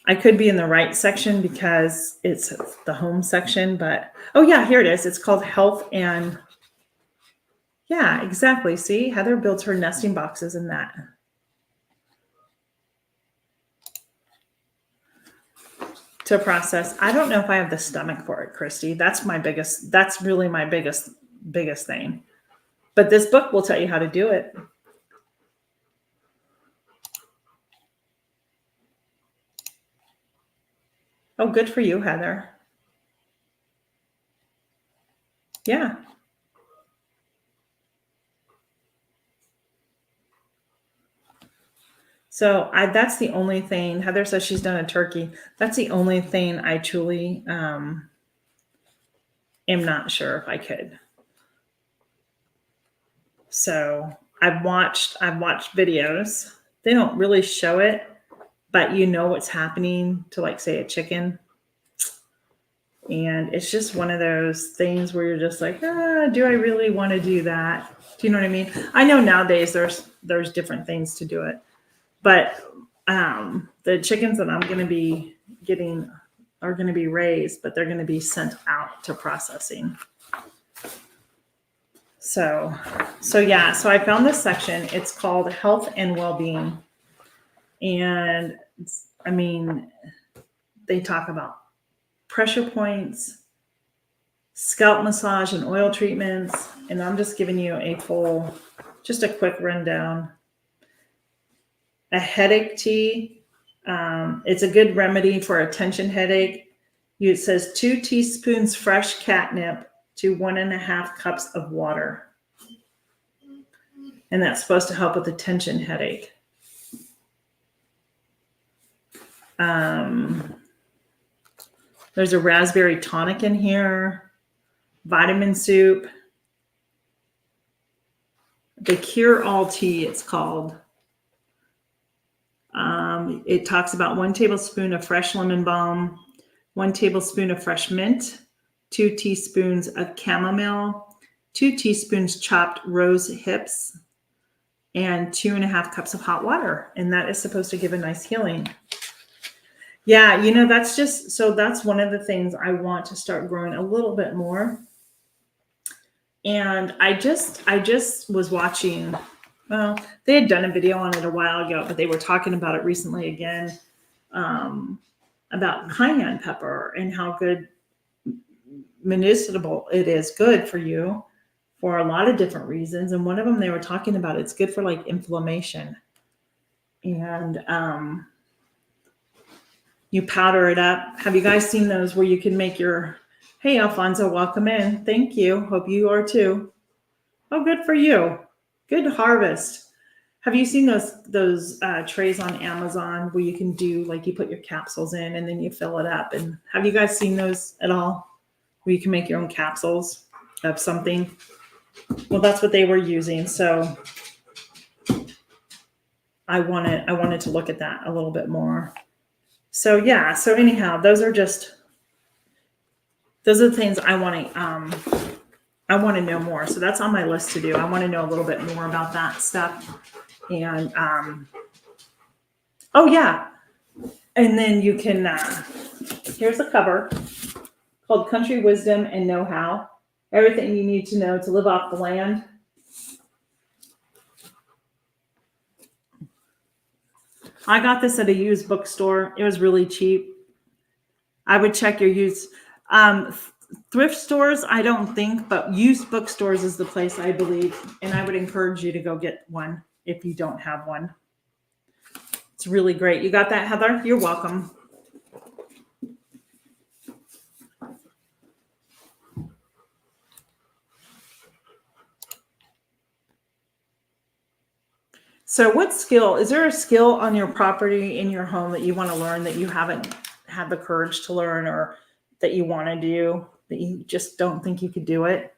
I could be in the right section because it's the home section, but oh yeah, here it is. It's called Health and yeah, exactly. See, Heather builds her nesting boxes in that. To process. I don't know if I have the stomach for it, Christy. That's really my biggest thing. But this book will tell you how to do it. Oh, good for you, Heather. Yeah. So that's the only thing. Heather says she's done a turkey. That's the only thing I truly am not sure if I could. So I've watched videos. They don't really show it, but you know what's happening to, like, say, a chicken. And it's just one of those things where you're just like, do I really want to do that? Do you know what I mean? I know nowadays there's different things to do it, but the chickens that I'm going to be getting are going to be raised, but they're going to be sent out to processing. So yeah, so I found this section. It's called Health and Wellbeing. And I mean, they talk about pressure points, scalp massage and oil treatments. And I'm just giving you just a quick rundown. A headache tea. It's a good remedy for a tension headache. It says 2 teaspoons fresh catnip to 1.5 cups of water. And that's supposed to help with the tension headache. There's a raspberry tonic in here, vitamin soup, the Cure All Tea, it's called. It talks about 1 tablespoon of fresh lemon balm, 1 tablespoon of fresh mint, 2 teaspoons of chamomile, 2 teaspoons chopped rose hips, and 2.5 cups of hot water. And that is supposed to give a nice healing. Yeah, that's one of the things I want to start growing a little bit more. And I just was watching, well, they had done a video on it a while ago, but they were talking about it recently again, about cayenne pepper and how good medicinal it is, good for you for a lot of different reasons. And one of them they were talking about, it's good for like inflammation. And you powder it up. Have you guys seen those where you can make hey, Alfonso, welcome in. Thank you. Hope you are too. Oh, good for you. Good harvest. Have you seen those trays on Amazon where you can do, like, you put your capsules in and then you fill it up? And have you guys seen those at all? Where you can make your own capsules of something? Well, that's what they were using. So I wanted to look at that a little bit more. So yeah, so anyhow, those are the things I want to know more. So that's on my list to do. I want to know a little bit more about that stuff. And oh yeah, and then you can here's a cover called Country Wisdom and Know-How. Everything you need to know to live off the land. I got this at a used bookstore. It was really cheap. I would check your used thrift stores, I don't think, but used bookstores is the place, I believe. And I would encourage you to go get one if you don't have one. It's really great. You got that, Heather? You're welcome. So is there a skill on your property in your home that you want to learn that you haven't had the courage to learn, or that you want to do, that you just don't think you could do it?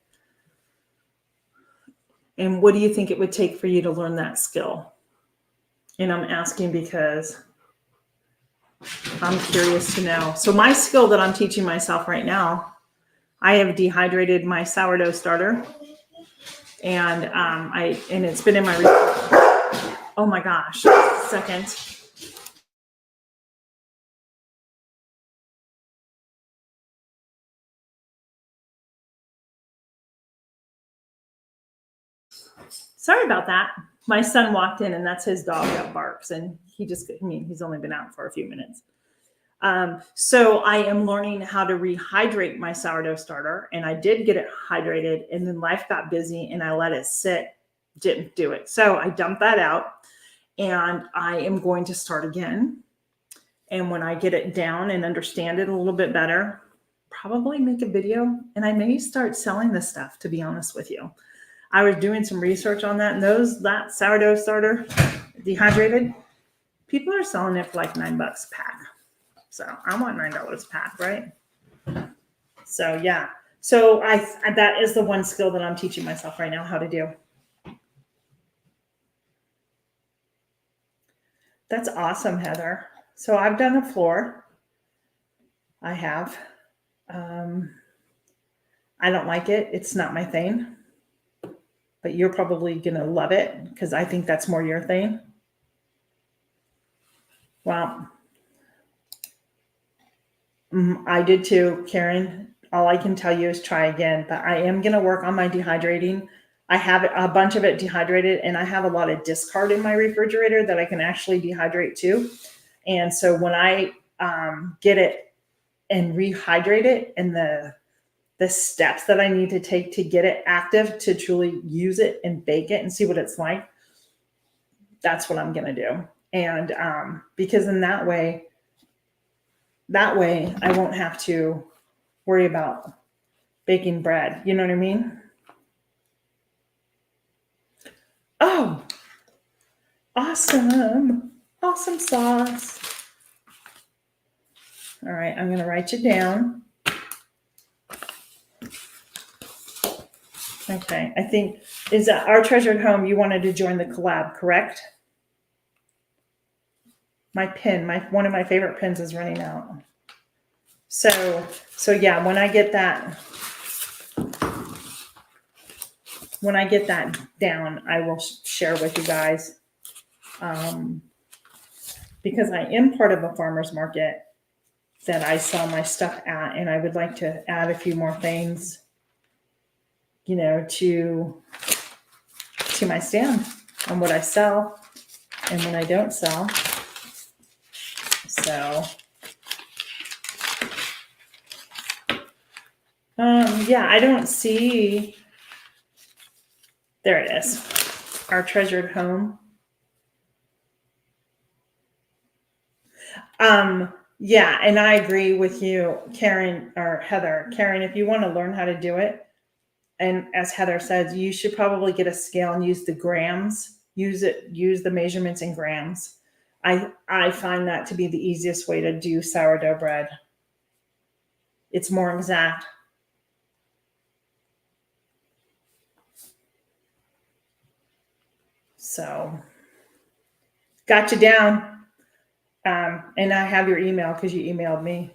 And what do you think it would take for you to learn that skill? And I'm asking because I'm curious to know. So my skill that I'm teaching myself right now, I have dehydrated my sourdough starter, and it's been in my oh my gosh, second. Sorry about that. My son walked in, and that's his dog that barks, and he's only been out for a few minutes. So I am learning how to rehydrate my sourdough starter, and I did get it hydrated, and then life got busy and I let it sit, didn't do it. So I dumped that out, and I am going to start again. And when I get it down and understand it a little bit better, probably make a video, and I may start selling this stuff, to be honest with you. I was doing some research on that, and that sourdough starter, dehydrated, people are selling it for like $9 a pack. So I want $9 a pack, right? So yeah. So that is the one skill that I'm teaching myself right now how to do. That's awesome, Heather. So I've done a floor. I have. I don't like it. It's not my thing. But you're probably going to love it because I think that's more your thing. Well, I did too, Karen. All I can tell you is try again, but I am going to work on my dehydrating. I have a bunch of it dehydrated, and I have a lot of discard in my refrigerator that I can actually dehydrate too. And so when I get it and rehydrate it, and the steps that I need to take to get it active to truly use it and bake it and see what it's like, that's what I'm going to do. And because in that way I won't have to worry about baking bread. You know what I mean? Oh, awesome. Awesome sauce. All right, I'm going to write you down. Okay, I think, is that Our Treasured Home, you wanted to join the collab, correct? My pin, one of my favorite pins is running out. So yeah, when I get that down, I will share with you guys. Because I am part of a farmer's market that I sell my stuff at, and I would like to add a few more things, you know, to my stand on what I sell and when I don't sell. So, yeah, I don't see, there it is, Our Treasured Home. Yeah, and I agree with you, Karen, or Heather. Karen, if you want to learn how to do it, and as Heather says, you should probably get a scale and use the grams. Use the measurements in grams. I find that to be the easiest way to do sourdough bread. It's more exact. So, got you down. And I have your email because you emailed me.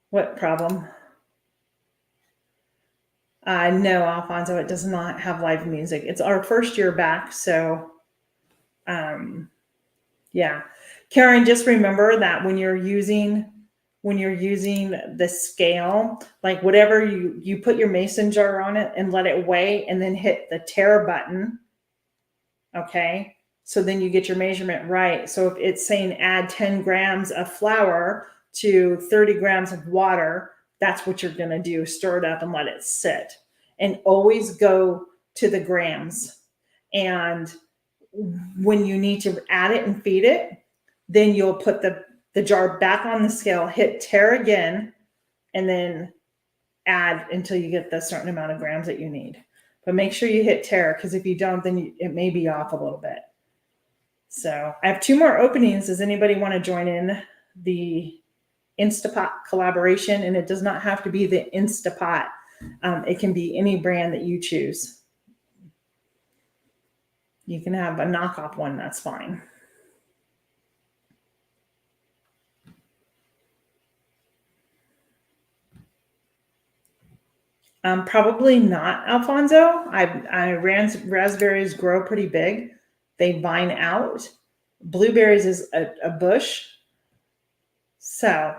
What problem? No, Alfonso, it does not have live music. It's our first year back. So, yeah. Karen, just remember that when you're using the scale, like whatever you put your mason jar on it and let it weigh and then hit the tare button. Okay. So then you get your measurement right. So if it's saying add 10 grams of flour to 30 grams of water, that's what you're going to do. Stir it up and let it sit. And always go to the grams. And when you need to add it and feed it, then you'll put the jar back on the scale, hit tare again, and then add until you get the certain amount of grams that you need. But make sure you hit tare, because if you don't, then it may be off a little bit. So I have 2 more openings. Does anybody want to join in the Instapot collaboration? And it does not have to be the Instapot. It can be any brand that you choose. You can have a knockoff one. That's fine. Probably not, Alfonso. Raspberries grow pretty big. They vine out. Blueberries is a bush. So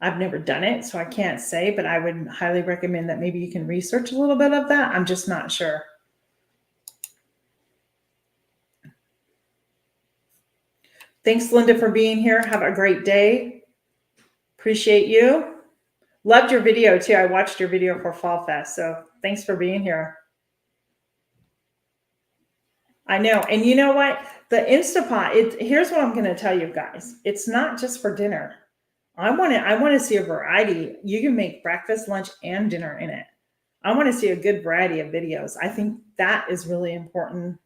I've never done it, so I can't say, but I would highly recommend that maybe you can research a little bit of that. I'm just not sure. Thanks, Linda, for being here. Have a great day. Appreciate you. Loved your video too. I watched your video for Fall Fest. So thanks for being here. I know. And you know what? The Instapot, here's what I'm going to tell you guys. It's not just for dinner. I want to see a variety. You can make breakfast, lunch, and dinner in it. I want to see a good variety of videos. I think that is really important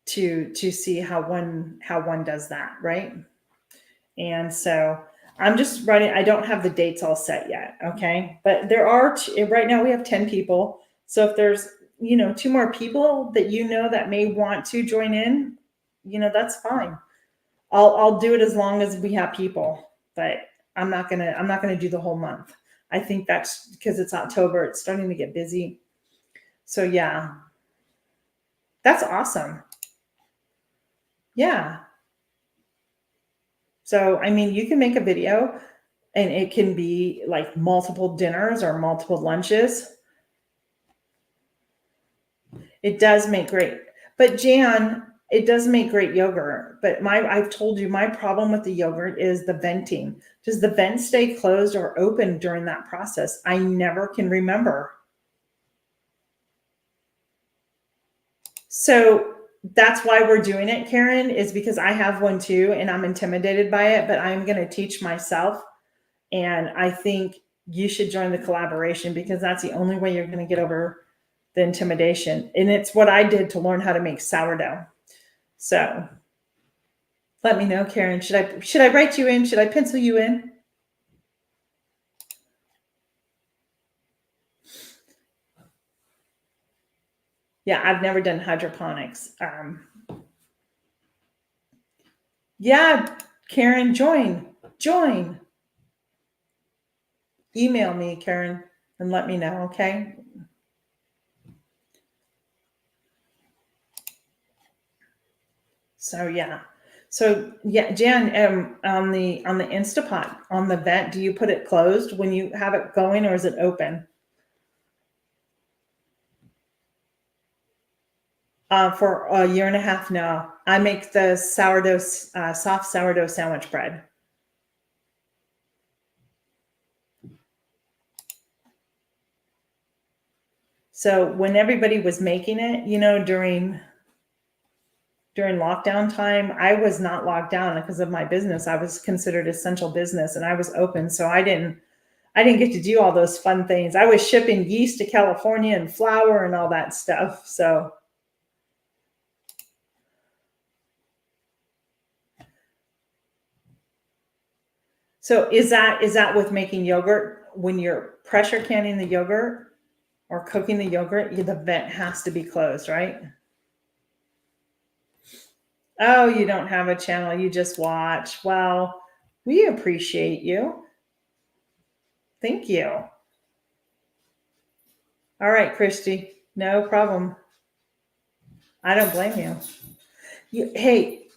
to see how one does that, right? And so I'm just writing. I don't have the dates all set yet. Okay. But there are, right now we have 10 people. So if there's two more people that that may want to join in, that's fine. I'll do it as long as we have people, but I'm not gonna do the whole month. I think that's because it's October. It's starting to get busy. So yeah, that's awesome. Yeah. So, I mean, you can make a video and it can be like multiple dinners or multiple lunches. It does make great, but Jan, it does make great yogurt. But I've told you my problem with the yogurt is the venting. Does the vent stay closed or open during that process? I never can remember. So that's why we're doing it, Karen, is because I have one too, and I'm intimidated by it, but I'm going to teach myself. And I think you should join the collaboration because that's the only way you're going to get over the intimidation. And it's what I did to learn how to make sourdough. So let me know, Karen. Should I write you in? Should I pencil you in? Yeah, I've never done hydroponics. Yeah, Karen, join. Email me, Karen, and let me know, okay? So yeah. So yeah, Jan, on the Instapot, on the vent, do you put it closed when you have it going, or is it open? For a year and a half now, I make the sourdough, soft sourdough sandwich bread. So when everybody was making it, during lockdown time, I was not locked down because of my business. I was considered essential business and I was open. So I didn't get to do all those fun things. I was shipping yeast to California and flour and all that stuff. So is that with making yogurt when you're pressure canning the yogurt or cooking the yogurt, the vent has to be closed, right? Oh, you don't have a channel, you just watch. Well, we appreciate you. Thank you. All right, Christy. No problem. I don't blame you. Hey,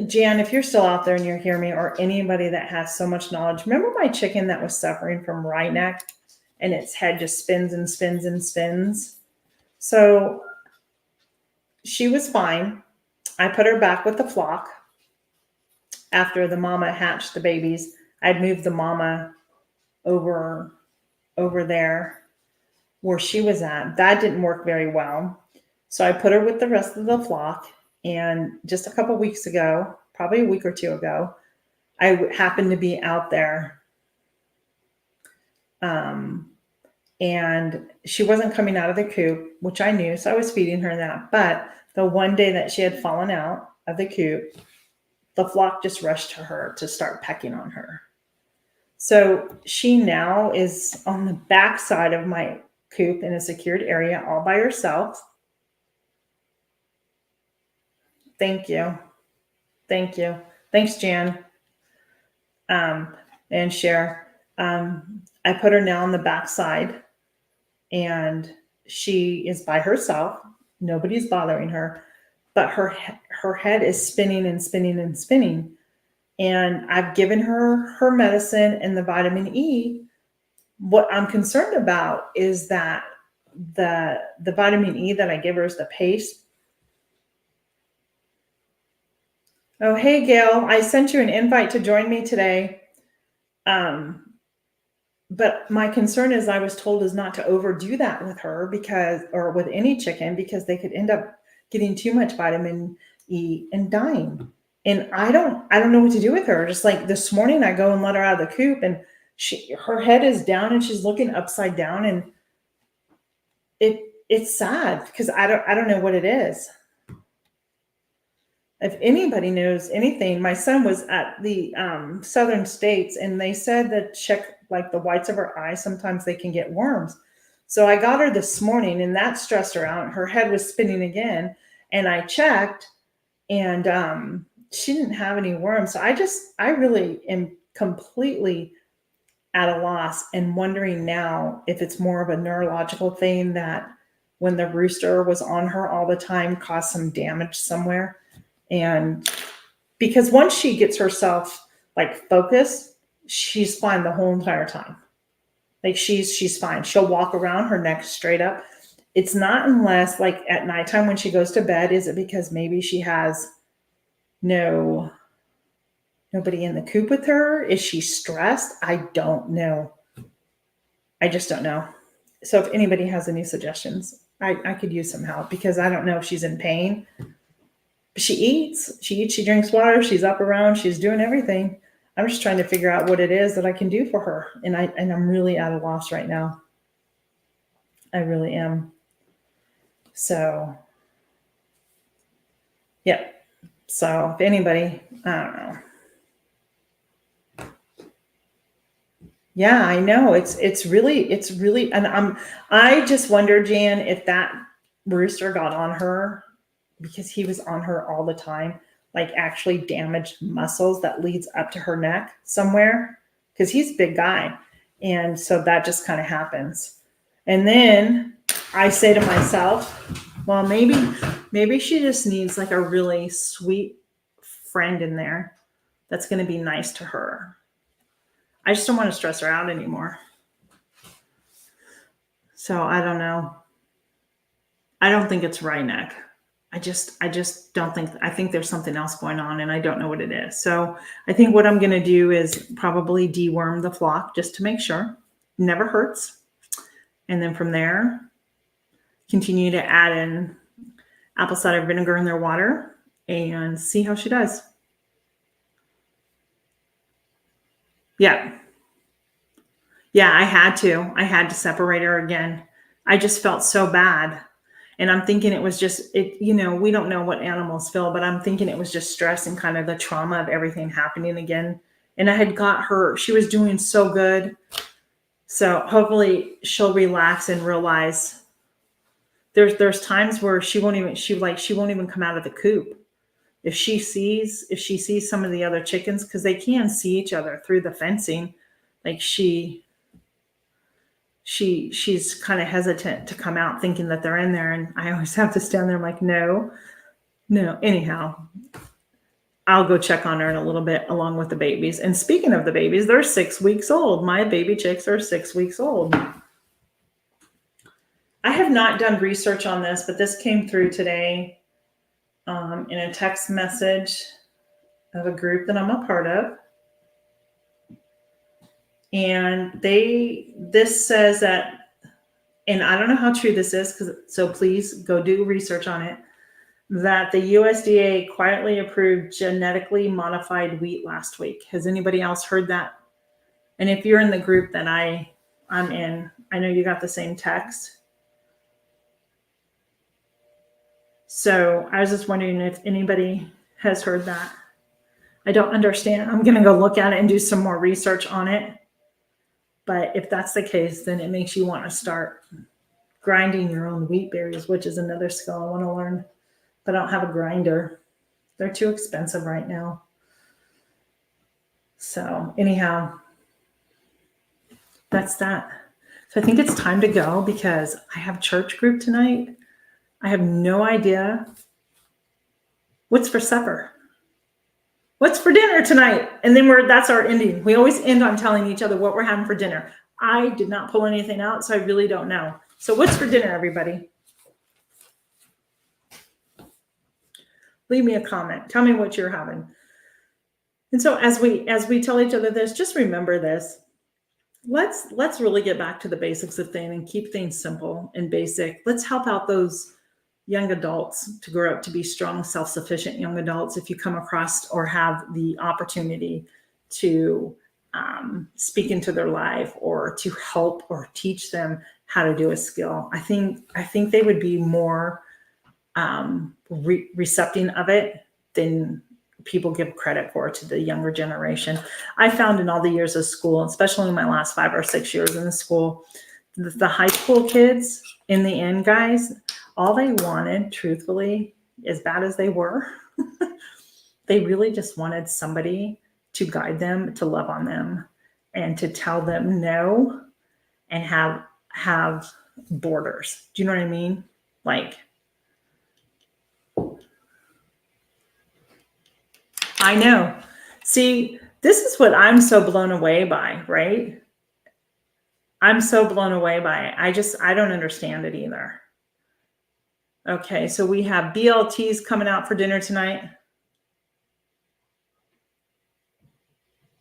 Jan, if you're still out there and you're hearing me, or anybody that has so much knowledge, remember my chicken that was suffering from right neck and its head just spins and spins and spins? So she was fine. I put her back with the flock after the mama hatched the babies. I'd moved the mama over there where she was at. That didn't work very well. So I put her with the rest of the flock. And just a couple weeks ago, probably a week or two ago, I happened to be out there. And she wasn't coming out of the coop, which I knew. So I was feeding her that. But the one day that she had fallen out of the coop, the flock just rushed to her to start pecking on her. So she now is on the back side of my coop in a secured area all by herself. Thank you. Thanks, Jan. And Cher. I put her now on the back side and she is by herself. Nobody's bothering her, but her head is spinning and spinning and spinning. And I've given her medicine and the vitamin E. What I'm concerned about is that the vitamin E that I give her is the paste. Oh, hey, Gail, I sent you an invite to join me today. But my concern is I was told is not to overdo that with her or with any chicken, because they could end up getting too much vitamin E and dying. And I don't know what to do with her. Just like this morning, I go and let her out of the coop and her head is down and she's looking upside down, and it's sad because I don't know what it is. If anybody knows anything, my son was at the southern states and they said that check like the whites of her eyes, sometimes they can get worms. So I got her this morning, and that stressed her out. Her head was spinning again, and I checked, and she didn't have any worms. So I really am completely at a loss and wondering now if it's more of a neurological thing that when the rooster was on her all the time caused some damage somewhere. And because once she gets herself like focused, she's fine the whole entire time. Like she's fine. She'll walk around, her neck straight up. It's not unless like at nighttime when she goes to bed, is it because maybe she has nobody in the coop with her? Is she stressed? I don't know. I just don't know. So if anybody has any suggestions, I could use some help because I don't know if she's in pain. But she eats, she drinks water, she's up around, she's doing everything. I'm just trying to figure out what it is that I can do for her. And I'm really at a loss right now. I really am. So, yeah. So if anybody, I don't know. Yeah, I know. It's really, and I just wonder, Jan, if that rooster got on her because he was on her all the time, like actually damaged muscles that leads up to her neck somewhere, because he's a big guy. And so that just kind of happens. And then I say to myself, well, maybe she just needs like a really sweet friend in there that's going to be nice to her. I just don't want to stress her out anymore. So I don't know. I don't think it's right neck. I just don't think, I think there's something else going on and I don't know what it is. So I think what I'm going to do is probably deworm the flock just to make sure. Never hurts. And then from there, continue to add in apple cider vinegar in their water and see how she does. Yeah. Yeah, I had to separate her again. I just felt so bad. And I'm thinking it was just, we don't know what animals feel, but I'm thinking it was just stress and kind of the trauma of everything happening again. And I had got her, she was doing so good. So hopefully she'll relax and realize there's times where she won't even come out of the coop. If she sees some of the other chickens, because they can see each other through the fencing, like she's kind of hesitant to come out thinking that they're in there. And I always have to stand there like, no. Anyhow, I'll go check on her in a little bit along with the babies. And speaking of the babies, they're 6 weeks old. My baby chicks are 6 weeks old. I have not done research on this, but this came through today in a text message of a group that I'm a part of. And this says that, and I don't know how true this is, so please go do research on it, that the USDA quietly approved genetically modified wheat last week. Has anybody else heard that? And if you're in the group that I'm in, I know you got the same text. So I was just wondering if anybody has heard that. I don't understand. I'm going to go look at it and do some more research on it. But if that's the case, then it makes you want to start grinding your own wheat berries, which is another skill I want to learn. But I don't have a grinder. They're too expensive right now. So anyhow, that's that. So I think it's time to go because I have church group tonight. I have no idea what's for supper. What's for dinner tonight? And then that's our ending. We always end on telling each other what we're having for dinner. I did not pull anything out, so I really don't know. So what's for dinner, everybody? Leave me a comment. Tell me what you're having. And so as we tell each other this, just remember this. Let's really get back to the basics of things and keep things simple and basic. Let's help out those young adults to grow up to be strong, self-sufficient young adults. If you come across or have the opportunity to speak into their life or to help or teach them how to do a skill, I think they would be more receptive of it than people give credit for to the younger generation. I found in all the years of school, especially in my last 5 or 6 years in the school, the high school kids, in the end, guys, all they wanted, truthfully, as bad as they were, they really just wanted somebody to guide them, to love on them, and to tell them no, and have borders. Do you know what I mean? Like, I know. See, this is what I'm so blown away by, right? I'm so blown away by it. I don't understand it either. Okay, so we have BLTs coming out for dinner tonight.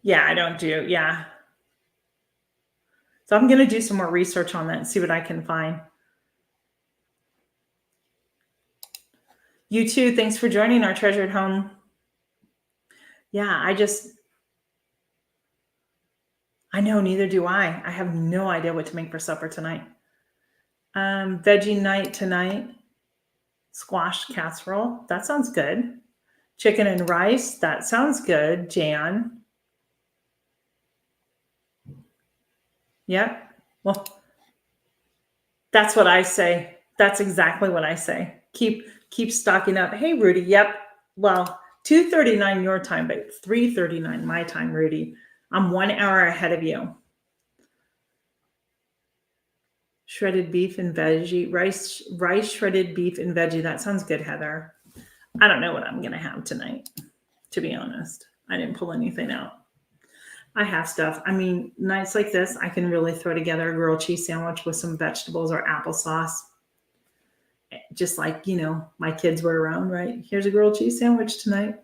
Yeah, I don't do, yeah. So I'm going to do some more research on that and see what I can find. You too. Thanks for joining our treasured home. Yeah, I know, neither do I. I have no idea what to make for supper tonight. Veggie night tonight. Squash casserole. That sounds good. Chicken and rice. That sounds good, Jan. Yep. Well, that's what I say. That's exactly what I say. Keep stocking up. Hey, Rudy. Yep. Well, 2:39 your time, but 3:39 my time, Rudy. I'm 1 hour ahead of you. Shredded beef and veggie, rice, shredded beef and veggie. That sounds good, Heather. I don't know what I'm going to have tonight, to be honest. I didn't pull anything out. I have stuff. I mean, nights like this, I can really throw together a grilled cheese sandwich with some vegetables or applesauce. Just like, my kids were around, right? Here's a grilled cheese sandwich tonight.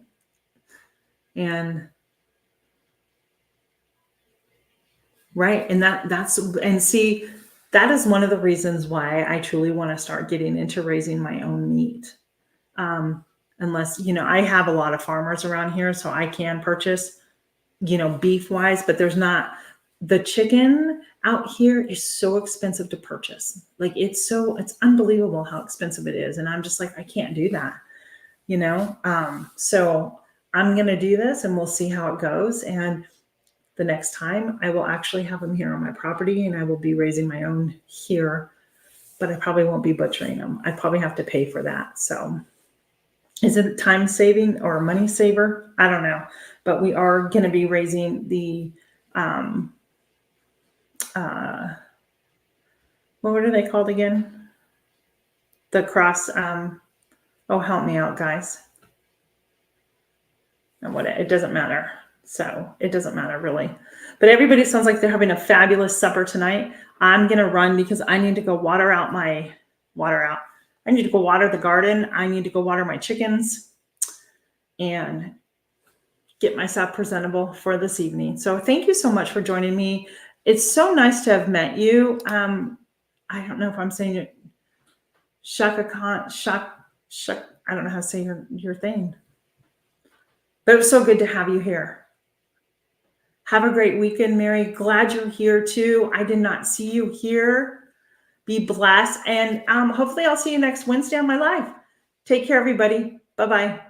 And right. And see, that is one of the reasons why I truly want to start getting into raising my own meat. Unless, I have a lot of farmers around here, so I can purchase, beef wise, but there's not. The chicken out here is so expensive to purchase. Like it's unbelievable how expensive it is. And I'm just like, I can't do that, so I'm going to do this and we'll see how it goes. And the next time I will actually have them here on my property and I will be raising my own here, but I probably won't be butchering them. I probably have to pay for that. So is it time saving or money saver? I don't know, but we are going to be raising the, what are they called again? The cross, help me out, guys. And it doesn't matter. So it doesn't matter really, but everybody sounds like they're having a fabulous supper tonight. I'm going to run because I need to go I need to go water the garden. I need to go water my chickens and get myself presentable for this evening. So thank you so much for joining me. It's so nice to have met you. I don't know if I'm saying it. Shaka Khan, I don't know how to say your thing. But it was so good to have you here. Have a great weekend, Mary. Glad you're here too. I did not see you here. Be blessed. And hopefully I'll see you next Wednesday on my live. Take care, everybody. Bye-bye.